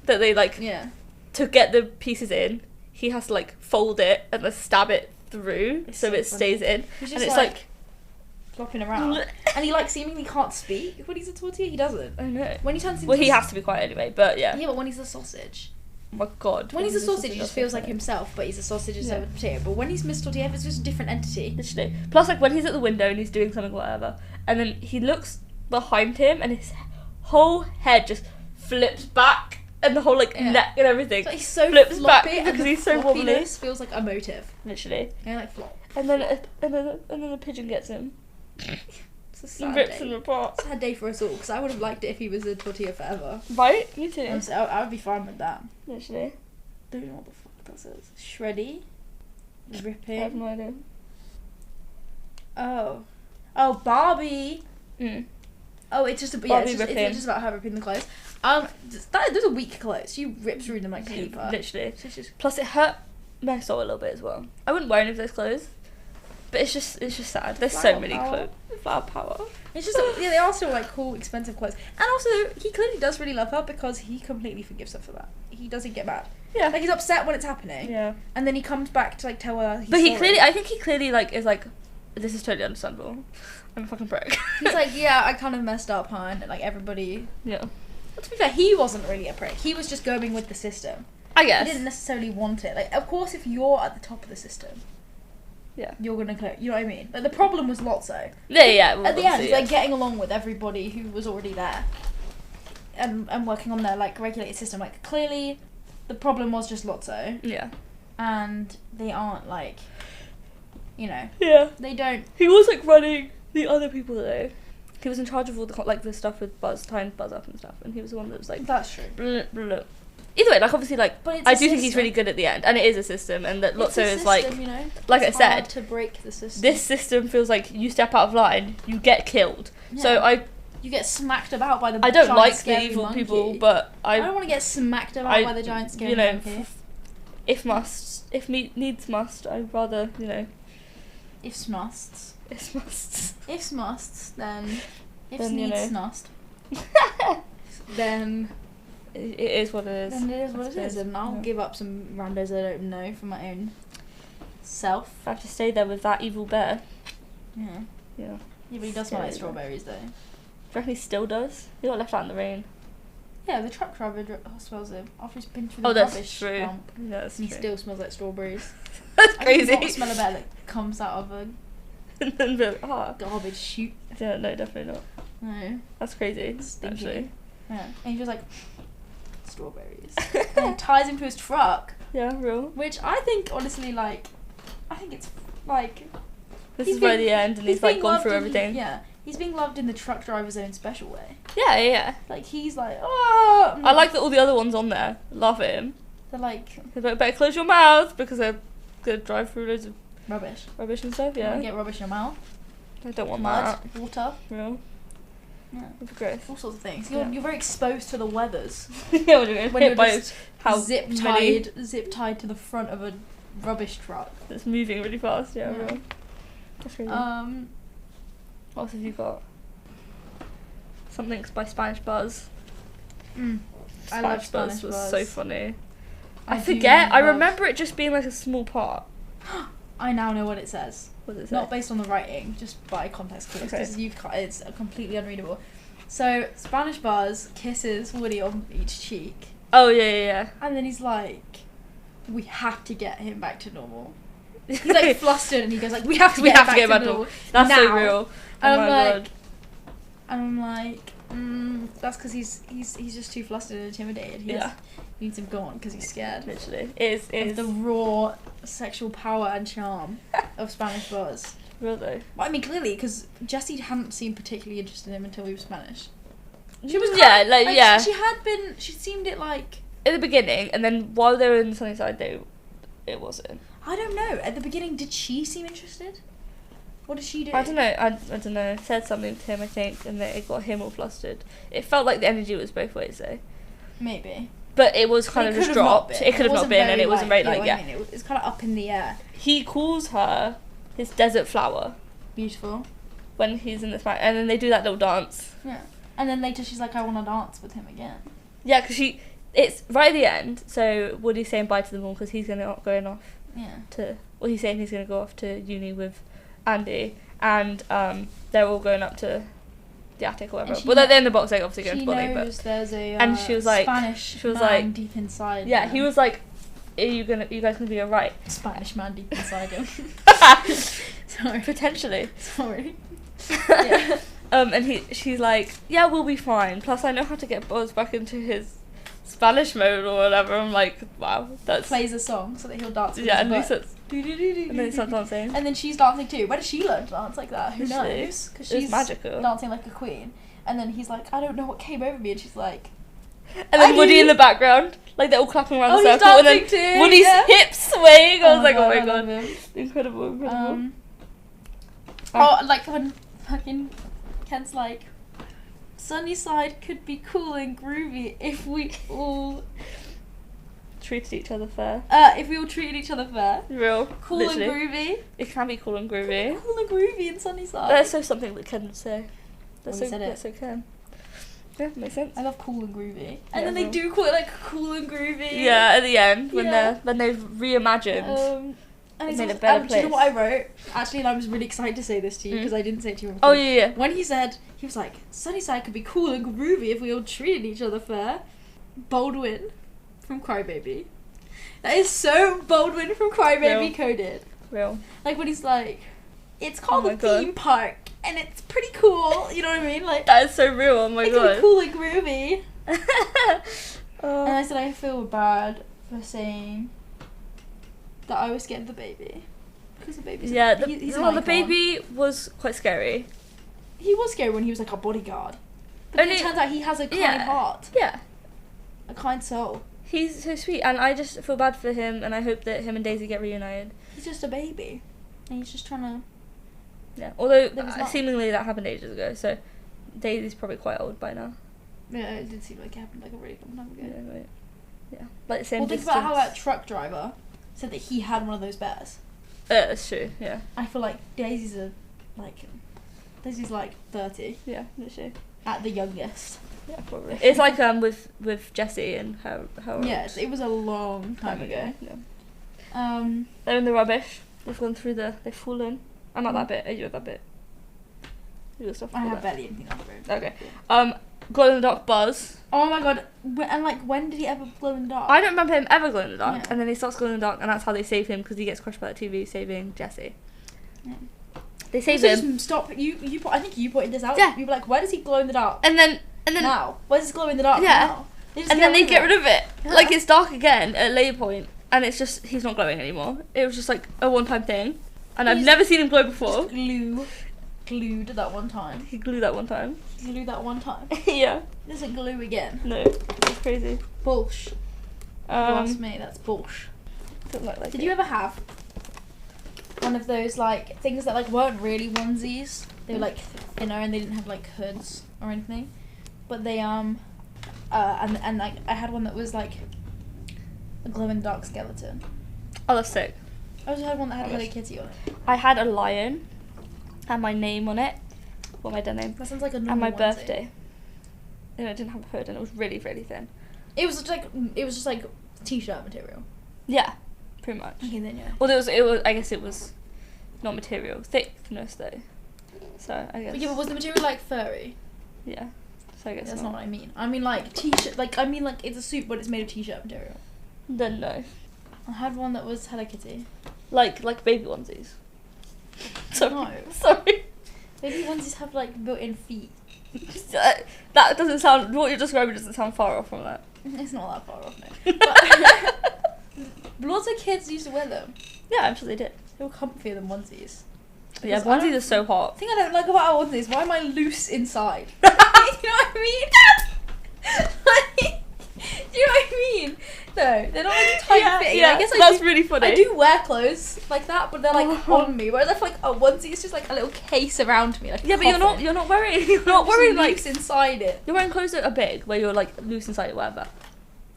That they like Yeah. to get the pieces in. He has to like fold it and then stab it through It's so so it funny. stays in, He's and just it's like flopping around, and he like seemingly can't speak when he's a tortilla. He doesn't. I know. When he turns into Well, he has to be quiet anyway, but yeah. Yeah, but when he's a sausage. Oh my god. When he's a sausage, he that's just feels so like funny. himself, but he's a sausage instead Yeah. of a potato. But when he's Miss Tortilla, it's just a different entity. Literally. Plus, like when he's at the window and he's doing something, whatever, and then he looks behind him and his whole head just flips back and the whole like Yeah. neck and everything. So he's so flips back floppy, because and he's so the wobbly. floppiness feels like a motive. Literally. Yeah, like flop. And then a pigeon gets him It's a and sad rips day. him apart. Sad day for us all, because I would have liked it if he was a tortilla forever. Right? Me too. So I would be fine with that. Literally. Don't know what the fuck that says. Shreddy. I have Ripping. no idea. Oh. Oh, Barbie. Mm. Oh, it's just Barbie it's ripping. just about her ripping the clothes. Those are weak clothes. She rips through them like paper. Literally. So it's just Plus, it hurt my soul a little bit as well. I wouldn't wear any of those clothes, but it's just sad. There's so Flower many power. clothes. Flower power. It's just yeah, they are still like cool, expensive clothes. And also, he clearly does really love her because he completely forgives her for that. He doesn't get mad. Yeah. Like he's upset when it's happening, Yeah. and then he comes back to like tell her. He's But he sorry. I think he clearly like is like, this is totally understandable. I'm a fucking prick. He's like, yeah, I kind of messed up, hun. Like everybody. yeah. But to be fair, he wasn't really a prick. He was just going with the system. I guess. He didn't necessarily want it. Like, of course, if you're at the top of the system, Yeah. you're gonna clear. You know what I mean? Like the problem was Lotso. Yeah. Well, At the end, obviously, like getting along with everybody who was already there, and working on their like regulated system. Like clearly, the problem was just Lotso, Yeah. and they aren't like, you know, Yeah. they don't. He was like running the other people though. He was in charge of all the like the stuff with Buzz, tying Buzz up and stuff, and he was the one that was like. That's true. Blah, blah, blah. Either way, like obviously, like But it's I a do think he's system. really good at the end, and it is a system, and that It's Lotso a is like, system, you know? like It's I hard said, to break the system. this system feels like you step out of line, you get killed. So Yeah. I You get smacked about by the. don't giant like the scary evil monkey. people, but I don't want to get smacked about by the giant scary you know, monkey. if needs must, I'd rather If musts. if musts. If musts, then. If Then, you needs know. must. Then. It is what it is. Then it is what I it is, suppose. and I'll Yeah. give up some randos I don't know for my own self. I have to stay there with that evil bear. Yeah. Yeah. Yeah, but he does smell like Scary, though. strawberries, though. Do you reckon he still does? He got left out in the rain. Yeah, the truck driver smells it after he's been through the Oh, that's rubbish true. dump. Yeah, that's He true. still smells like strawberries. That's I crazy. do not smell a bear that comes out of a And then be like, ah. garbage chute. Yeah, no, definitely not. No. That's crazy. Stinky. Actually. Yeah. And he's just like, strawberries. And he ties him to his truck, Yeah, real. which I think, honestly, like, I think it's, like... This he's is by being- the end, and he's like being gone loved through in- everything. Yeah. He's being loved in the truck driver's own special way. Yeah, yeah, yeah. Like, he's like, oh... I like that all the other ones on there laugh at him. They're like, They're like, better close your mouth because they're gonna drive through loads of rubbish. rubbish and stuff. You wanna Yeah, get rubbish in your mouth. I don't want Mud, that. water. Real. Yeah. It's gross. All sorts of things. Yeah. You're very exposed to the weathers. Yeah, when you're When hit you're by just how zip many tied to the front of a rubbish truck. that's moving really fast. Yeah, Yeah. real. That's crazy. What else have you got? Something's by Spanish Buzz. I love Spanish Spanish Buzz was Buzz. so funny. I do forget. I love- remember it just being like a small part. I now know what it says. What does it say? Not based on the writing, just by context clues, Okay. because it's completely unreadable. So Spanish Buzz kisses Woody on each cheek, Oh yeah, yeah, yeah. and then he's like, "We have to get him back to normal." He's like flustered, and he goes like, "We have to get him back to normal." That's so now." real. Oh And my I'm like, god. And I'm like, that's because he's just too flustered and intimidated. Yeah. He needs him gone because he's scared. Literally. It Of is the raw sexual power and charm of Spanish Buzz. real though. Well, I mean, clearly, because Jessie hadn't seemed particularly interested in him until he was Spanish. She was yeah, like yeah. She seemed it like, At the beginning, and then while they were in Sunnyside, it wasn't. I don't know. At the beginning, did she seem interested? What did she do? I don't know. I don't know. Said something to him, I think, and then it got him all flustered. It felt like the energy was both ways though. Maybe. But it was kind It of could just have not dropped. been. It could have not wasn't been, and it wasn't very you know like what yeah. I mean? It's kind of up in the air. He calls her his desert flower Beautiful. when he's in this match, and then they do that little dance. Yeah. And then later she's like, I want to dance with him again. Yeah, because it's right at the end. So Woody's saying bye to them all because he's going off Yeah. to. Well, he's saying he's going to go off to uni with Andy, and they're all going up to the attic or whatever. she Well, they're in the box, like obviously going She to Bolly, knows but there's a and she was like- Spanish she was man like- deep inside yeah, them. he was like, you guys gonna be alright? Spanish man deep inside him. Sorry. Potentially. Sorry. Yeah. And she's like, yeah, we'll be fine. Plus, I know how to get Buzz back into his Spanish mode or whatever. I'm like, wow, that's Plays a song so that he'll dance. With yeah, his and then he butt. starts, and then he starts dancing. And then she's dancing too. Where did she learn to dance like that? Who Literally. knows? Because It was she's magical. dancing like a queen. And then he's like, I don't know what came over me. And she's like, And then I Woody do. in the background, like they're all clapping around Oh, the he's circle, and then dancing too, Woody's yeah. hips swaying. I was like, oh my I god, love him. incredible. Oh, like when fucking Ken's like, Sunnyside could be cool and groovy if we all Treated each other fair. treated each other fair. Real. Cool Literally. and groovy. It can be cool and groovy. Cool and groovy in Sunnyside. That's so something that Ken would say. That's When so, he said it. that's so Ken. Yeah, makes sense. I love cool and groovy. And Yeah, then they well. do call it like cool and groovy. Yeah, at the end when Yeah. they've reimagined. And It it's made a also, better do you know what I place. wrote? Actually, and I was really excited to say this to you because I didn't say it to you. Oh before. yeah. When he said, he was like, Sunnyside could be cool and groovy if we all treated each other fair. Baldwin from Crybaby. That is so Baldwin from Crybaby Real. coded. Real. Like when he's like, it's called Oh a my God. theme park and it's pretty cool. You know what I mean? Like, That is so real. Oh my it could god. be cool and groovy. And Oh. I said I feel bad for saying that I was scared of the baby. Because the baby's Yeah, he's well, an the icon. baby was quite scary. He was scary when he was like a bodyguard. But then Only- it turns out he has a kind yeah. heart. Yeah. A kind soul. He's so sweet, and I just feel bad for him, and I hope that him and Daisy get reunited. He's just a baby. And he's just trying to... Yeah. Although, There was not- seemingly that happened ages ago, so Daisy's probably quite old by now. Yeah, it did seem like it happened like a really long time ago. Yeah, right. Yeah. Like the same Well, think distance. about how that truck driver said that he had one of those bears. That's true, yeah. I feel like Daisy's like 30 Yeah, literally. at the youngest. Yeah, probably. It's like with Jessie and her Yes, it was a long time ago. Yeah. They're in the rubbish. They've gone through they've fallen. I'm at that bit. Are you at that bit? You got stuff I for have that? barely anything on the road. Okay. Glow in the dark Buzz. Oh my god, and like when did he ever glow in the dark? I don't remember him ever glowing in the dark, Yeah. and then he starts glowing in the dark, and that's how they save him because he gets crushed by the TV, saving Jessie. Yeah. They save So him, just stop. I think you pointed this out. Yeah. You were like, why does he glow in the dark and then now? Why does he glow in the dark Yeah. now? and then they get rid of it. Yeah. Like it's dark again at a later point, and it's just he's not glowing anymore. It was just like a one-time thing, and I've He's never seen him glow before. Glued that one time. He glued that one time. Glued that one time. Yeah. Doesn't glue again. No, it's crazy. Bullsh. If you ask Um, me, that's bullsh. don't look like Did it. you ever have one of those like things that like weren't really onesies? They were like thinner and they didn't have like hoods or anything, but they and like I had one that was like a glow in the dark skeleton. Oh, that's sick. I also had one that had Oh, Hello that's- Kitty on it. I had a lion, and my name on it. What my dead name? That sounds like a normal And my onesie. birthday. And it didn't have a hood, and it was really, really thin. It was just like t-shirt material. Yeah, pretty much. Okay, then yeah. Well, it was. I guess it was not material, thickness though. So I guess. But yeah, but was the material like furry? Yeah. So I guess That's not what I mean. I mean like t-shirt. Like I mean like it's a suit, but it's made of t-shirt material. Then no. I had one that was Hello Kitty. Like baby onesies. Sorry. No. Sorry. Baby onesies have like built-in feet. That doesn't sound. What you're describing doesn't sound far off from that. It's not that far off, no. But lots of kids used to wear them. Yeah, I'm sure they did. They were comfier than onesies. Yeah, Because I onesies don't- are so hot. The thing I don't like about our onesies, why am I loose inside? You know what I mean? Like, do you know what I mean? No, they're not like tight fitting. Yeah, I guess that's really funny. I do wear clothes like that, but they're like on me. Whereas I feel like a onesie is just like a little case around me. Like a Yeah, but you're not wearing like loose inside it. you're wearing clothes that are big where you're like loose inside it, whatever.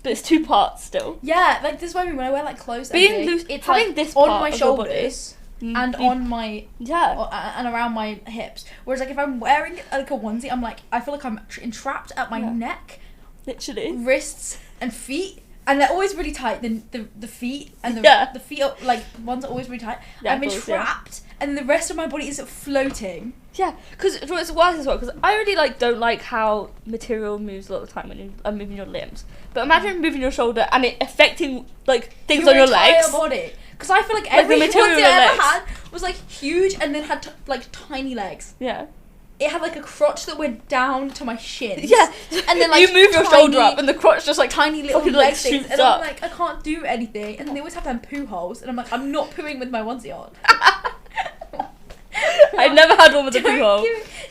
But it's two parts still. Yeah, like this is what I mean when I wear like clothes. that are Being big, loose, it's having like this on part my of your body. shoulders and You- on my yeah. and around my hips. Whereas like if I'm wearing like a onesie, I'm like I feel like I'm entrapped at my Yeah. neck, Literally. wrists, and feet. And they're always really tight. The feet and Yeah. the feet are like ones are always really tight. Yeah, I'm of course, yeah. entrapped, and the rest of my body is floating. Yeah, because it's worse as well. Because I already like don't like how material moves a lot of the time when you're moving your limbs. But imagine moving your shoulder and it affecting like things on your entire legs. body. Because I feel like the every material onesie of your I ever legs. had was like huge and then had like tiny legs. Yeah, it had like a crotch that went down to my shins. Yeah. And then like you move your shoulder up and the crotch just like tiny little fucking, leg like, things. shoots And up. I'm like, I can't do anything. And they always have them poo holes. And I'm like, I'm not pooing with my onesie on. I never had one with a poo hole.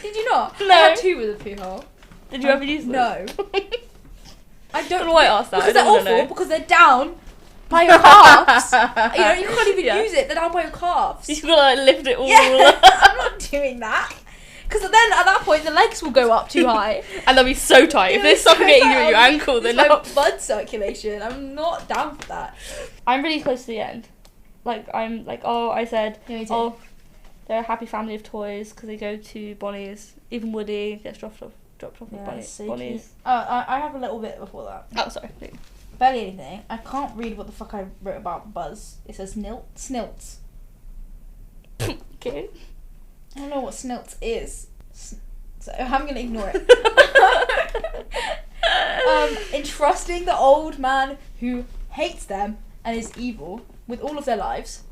Did you not? No. I had 2 with a poo hole. Did you ever use them? No. I don't know why I asked that. Because I they're don't wanna awful. know. Because they're down by your calves. You can't even Yeah. use it. They're down by your calves. You gotta like lift it all Yeah, up. I'm not doing that. Because then at that point the legs will go up too high. And they'll be so tight. If they're suffocating you at your ankle, then no not. blood circulation. I'm not down for that. I'm really close to the end. Like, I'm like, oh, I said, Yeah, me too. oh, they're a happy family of toys because they go to Bonnie's. Even Woody gets dropped off with Bonnie's. so Bonnie's. cute. I have a little bit before that. Oh, sorry. Barely anything. I can't read what the fuck I wrote about Buzz. It says snilts. Okay. I don't know what snilts is. So I'm gonna ignore it. Entrusting the old man who hates them and is evil with all of their lives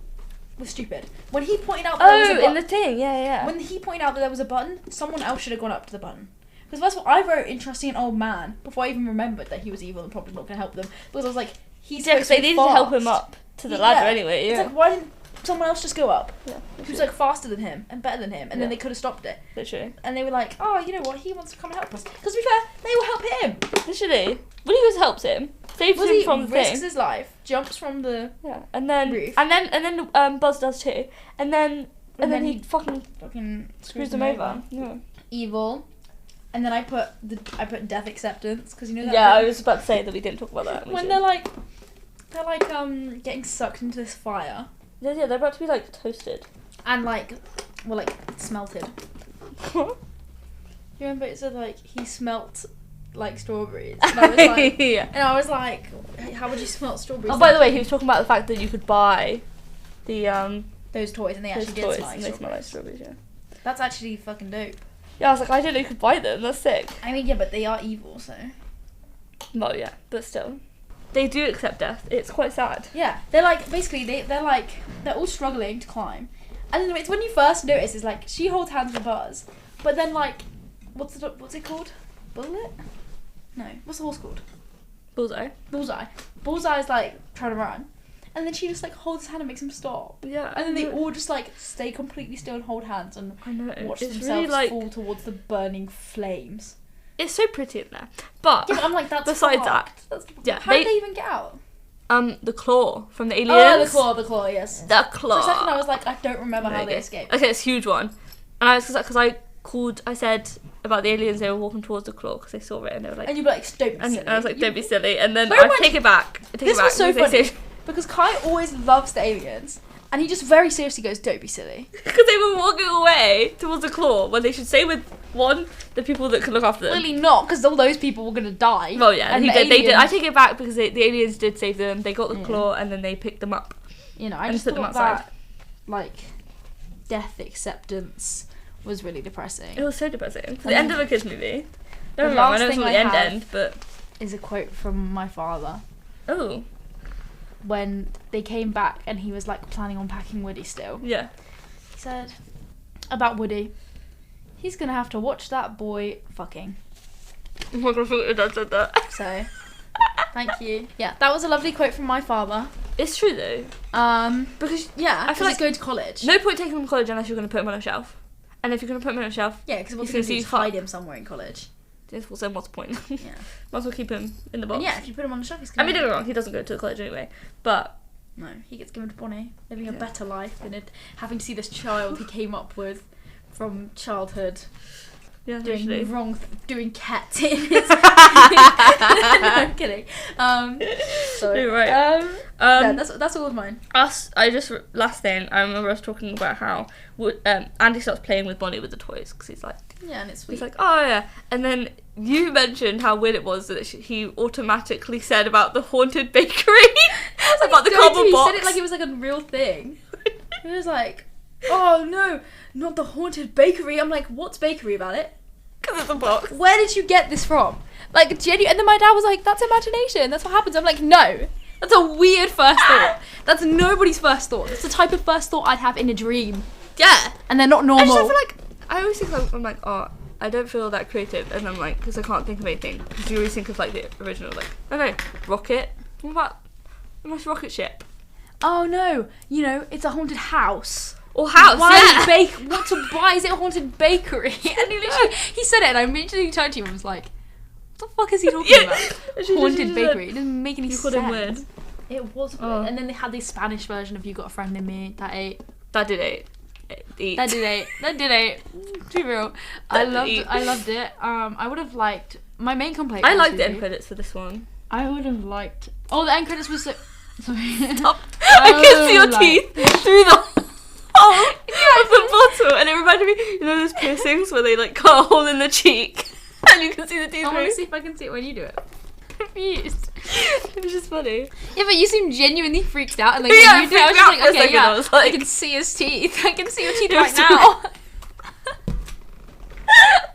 was stupid. When he pointed out that there was a in the thing, yeah. when he pointed out that there was a button, someone else should have gone up to the button. Because first of all, I wrote entrusting an old man before I even remembered that he was evil and probably not going to help them. Because I was like, he's Yeah, because they needed to help him up to the ladder anyway. Yeah. It's like, why didn't someone else just go up? Yeah, Who's like faster than him and better than him, and then they could have stopped it. literally. And they were like, oh, you know what? He wants to come and help us. Because to be fair, they will help him. Literally. Woody just helps him, saves him from the risks thing. his life, jumps from the And then roof. and then Buzz does too. And then he fucking screws them over. Yeah. Evil. And then I put death acceptance because you know that. Yeah, I bit? was about to say that we didn't talk about that. When they're like getting sucked into this fire yeah, they're about to be like toasted. and like smelted. You remember it said like he smelt like strawberries, and I was like, Yeah. and I was like, how would you smelt strawberries? Oh, by the way, he was talking about the fact that you could buy the those toys, and they those actually toys did smell like and they smell like strawberries. strawberries. Yeah. That's actually fucking dope. Yeah, I was like, I didn't know you could buy them. That's sick. I mean, yeah, but they are evil, so. Well, yeah, but still, they do accept death. It's quite sad. Yeah, they're like basically they're all struggling to climb, and it's when you first notice is like she holds hands with Buzz, but then like what's it called? Bullet? No, what's the horse called? Bullseye. Bullseye's like trying to run, and then she just like holds his hand and makes him stop, Yeah. and then they all just like stay completely still and hold hands and I know. watch It's themselves really like fall towards the burning flames. it's so pretty in there, but Yeah, but I'm like that's besides fucked. that, That's, yeah, how did they even get out? the claw from the aliens. Oh, the claw, yes. The claw. For a second, I was like, I don't remember how they escaped. Okay, it's a huge one. And I was because I said about the aliens, they were walking towards the claw because they saw it and they were like, And you'd be like, don't be and silly. I was like, don't be silly. And then Very I much- take it back. This was so funny because Kai always loves the aliens, and he just very seriously goes, "Don't be silly." Because they were walking away towards the claw when they should stay with the people that can look after them. Clearly not, because all those people were gonna die. Well, yeah, and he the did. They did. I aliens- take it back because the aliens did save them. They got the Yeah. claw and then they picked them up. You know, I and just put them thought outside. that like death acceptance was really depressing. It was so depressing. It's And the end then of a kids movie. the No, I last know it's thing not I the end have- end, but Is a quote from my father oh when they came back and he was like planning on packing Woody still. yeah. He said about Woody, he's gonna have to watch that boy fucking. Oh my god, I forgot your dad said that. So, thank you. Yeah, that was a lovely quote from my father. It's true though. Because yeah, I feel like he's going to college. No point taking him to college unless you're going to put him on a shelf. And if you're going to put him on a shelf, Yeah, because what's he's going gonna to do see is you fuck. hide him somewhere in college. then what's the point? Yeah. Might as well keep him in the box. And yeah, if you put him on the shelf, he's I going mean, don't get me wrong, he doesn't go to college anyway. But No, he gets given to Bonnie, living a Yeah. better life than it, having to see this child he came up with from childhood yeah, doing literally. doing cats in his. No, I'm kidding. Sorry. You're right. Yeah, that's all of mine. Last thing, I remember us talking about how Andy starts playing with Bonnie with the toys because he's like, Yeah, and it's sweet. he's like, oh yeah, and then you mentioned how weird it was that he automatically said about the haunted bakery, about the cardboard box. He said it like it was like a real thing. He was like, oh no, not the haunted bakery. I'm like, what's bakery about it? Because it's a box. Where did you get this from? Like, genuine. And then my dad was like, that's imagination. That's what happens. I'm like, no. That's a weird first thought. That's nobody's first thought. That's the type of first thought I'd have in a dream. Yeah. And they're not I normal. just feel like I always think I'm like, oh, I don't feel that creative, and I'm like, because I can't think of anything. Because you always think of like the original, like, I don't know, rocket. What about a nice rocket ship? Oh no, you know, it's a haunted house. Or house, Why is it a haunted bakery? And he said it, and I immediately turned to him and was like, what the fuck is he talking about? Haunted bakery. It doesn't make any sense. You called him weird. It was weird. And then they had the Spanish version of You Got a Friend in Me that ate. That did eat. That did eat. Too real. I loved it. I would have liked, my main complaint. I liked the end credits for this one. I would have liked. Oh, the end credits was so. Sorry. Stop. I can see your teeth through the hole of the bottle, and it reminded me, you know, those piercings where they like cut a hole in the cheek, and you can see the teeth. I want to see if I can see it when you do it. Confused. It was just funny. Yeah, but you seem genuinely freaked out, and like yeah, when you do, I was just like, okay, yeah, like, I can see his teeth. I can see your teeth right now.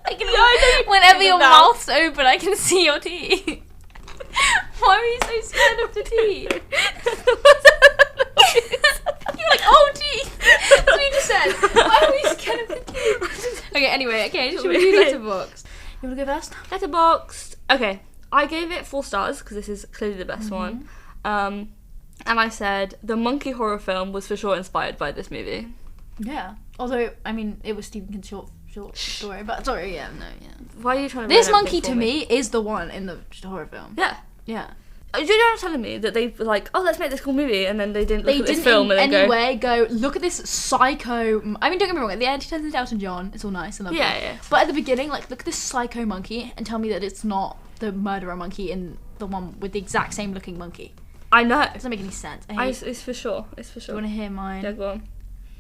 I can. Whenever your mouth's open, I can see your teeth. Why were you so scared of the teeth? You're like, oh, teeth. That's what you just said. Why were you scared of the teeth? Okay, anyway, should we do Letterboxd? You want to go first? Letterboxd. Okay, I gave it 4 stars because this is clearly the best one. And I said the monkey horror film was for sure inspired by this movie. Yeah. Although, I mean, it was Stephen King's short story, but sorry, yeah. Why are you trying to? This monkey to me is the one in the horror film. Yeah. Yeah. You're not telling me that they were like, oh, let's make this cool movie, and then they didn't look at this film and then go. They didn't in any way go, look at this psycho. I mean, don't get me wrong. At the end, he turns into Elton John. It's all nice and lovely. Yeah. But at the beginning, like, look at this psycho monkey, and tell me that it's not the murderer monkey in the one with the exact same looking monkey. I know. It doesn't make any sense. It's for sure. You want to hear mine? Yeah, go on.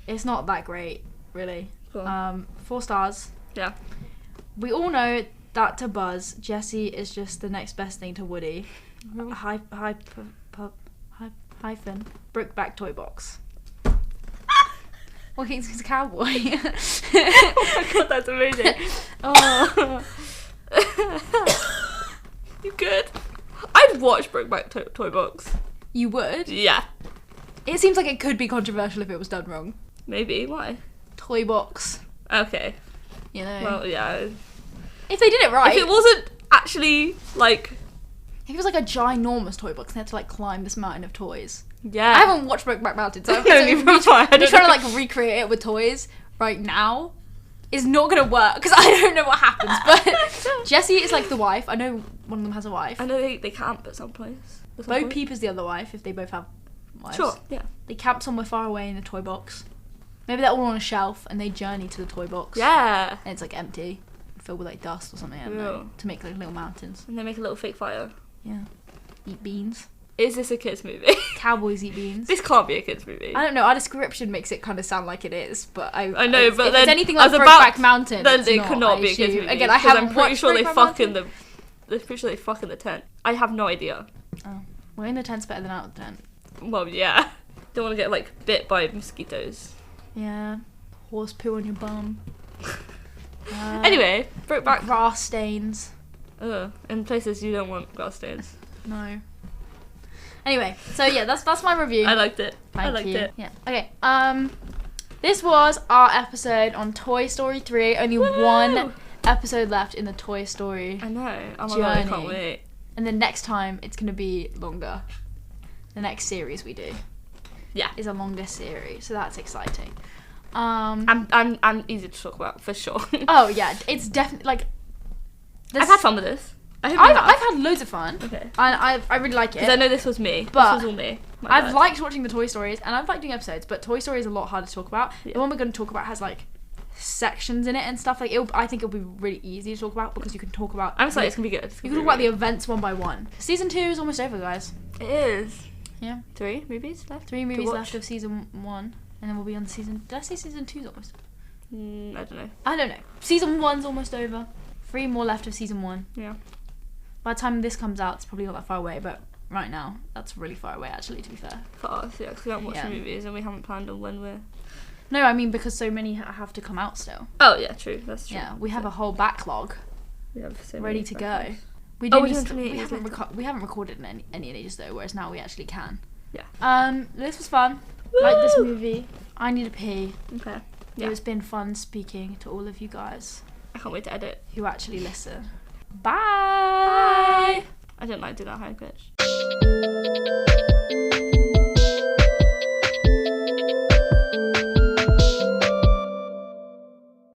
It's not that great, really. Go on. 4 stars. Yeah. We all know that to Buzz, Jessie is just the next best thing to Woody. Hyphen Brokeback toy box. Well, he's a cowboy. Oh my god, that's amazing. Oh. You good? I'd watch Brokeback toy box. You would? Yeah. It seems like it could be controversial if it was done wrong. Maybe. Why? Toy box. Okay. You know. Well, yeah. If they did it right. If it wasn't actually like. If it was like a ginormous toy box and they had to like climb this mountain of toys. Yeah. I haven't watched Brokeback Mountain, so I'm trying to like recreate it with toys right now is not gonna work because I don't know what happens. But Jessie is like the wife. I know one of them has a wife. I know they camp at some place. Bo Peep is the other wife if they both have wives. Sure. Yeah. They camp somewhere far away in a toy box. Maybe they're all on a shelf and they journey to the toy box. Yeah. And it's like empty, filled with like dust or something. I don't know, to make like little mountains. And they make a little fake fire. Yeah. Eat beans. Is this a kids movie? Cowboys eat beans. This can't be a kids movie. I don't know. Our description makes it kind of sound like it is, but I know. But then it's anything like Brokeback Mountain, then it could not be a kids movie. Again, I haven't I'm pretty watched sure they Brokeback fuck Mountain. in the. They're pretty sure they fuck in the tent. I have no idea. Oh, well, in the tent's better than out of the tent. Well, yeah. Don't want to get like bit by mosquitoes. Yeah. Horse poo on your bum. Anyway, Brokeback. Grass stains. Ugh. In places you don't want grass stains. No. Anyway, so yeah, that's my review. I liked it. Thank I liked you. it. Yeah. Okay. This was our episode on Toy Story 3. Only Woo! one episode left in the Toy Story. I know. Oh my journey. god, I can't wait. And then next time it's gonna be longer. The next series we do. Yeah. Is a longer series, so that's exciting. I'm easy to talk about for sure. Oh yeah, it's definitely like. I've had fun with this. I've had loads of fun. Okay. And I really like it. Because I know this was me. But this was all me. I've liked watching the Toy Stories and I've liked doing episodes, but Toy Story is a lot harder to talk about. Yeah. The one we're going to talk about has like sections in it and stuff. Like I think it'll be really easy to talk about because you can talk about. I'm excited. It's gonna be good. You can talk about the events one by one. Season 2 is almost over, guys. It is. Yeah. 3 movies left. 3 movies left of season 1, and then we'll be on season. Did I say season 2's almost? I don't know. Season 1's almost over. 3 more left of season 1. Yeah. By the time this comes out, it's probably not that far away, but right now, that's really far away, actually, to be fair. For us, yeah, because we haven't watched the movies and we haven't planned on when we're... No, I mean, because so many have to come out still. Oh, yeah, true. That's true. Yeah, we have a whole backlog we have so ready to go. We haven't recorded any ages, though, whereas now we actually can. Yeah. This was fun. Like this movie. I need a pee. Okay. Yeah. It's been fun speaking to all of you guys I can't wait to edit. who actually listen. Bye. I don't like doing that high pitch.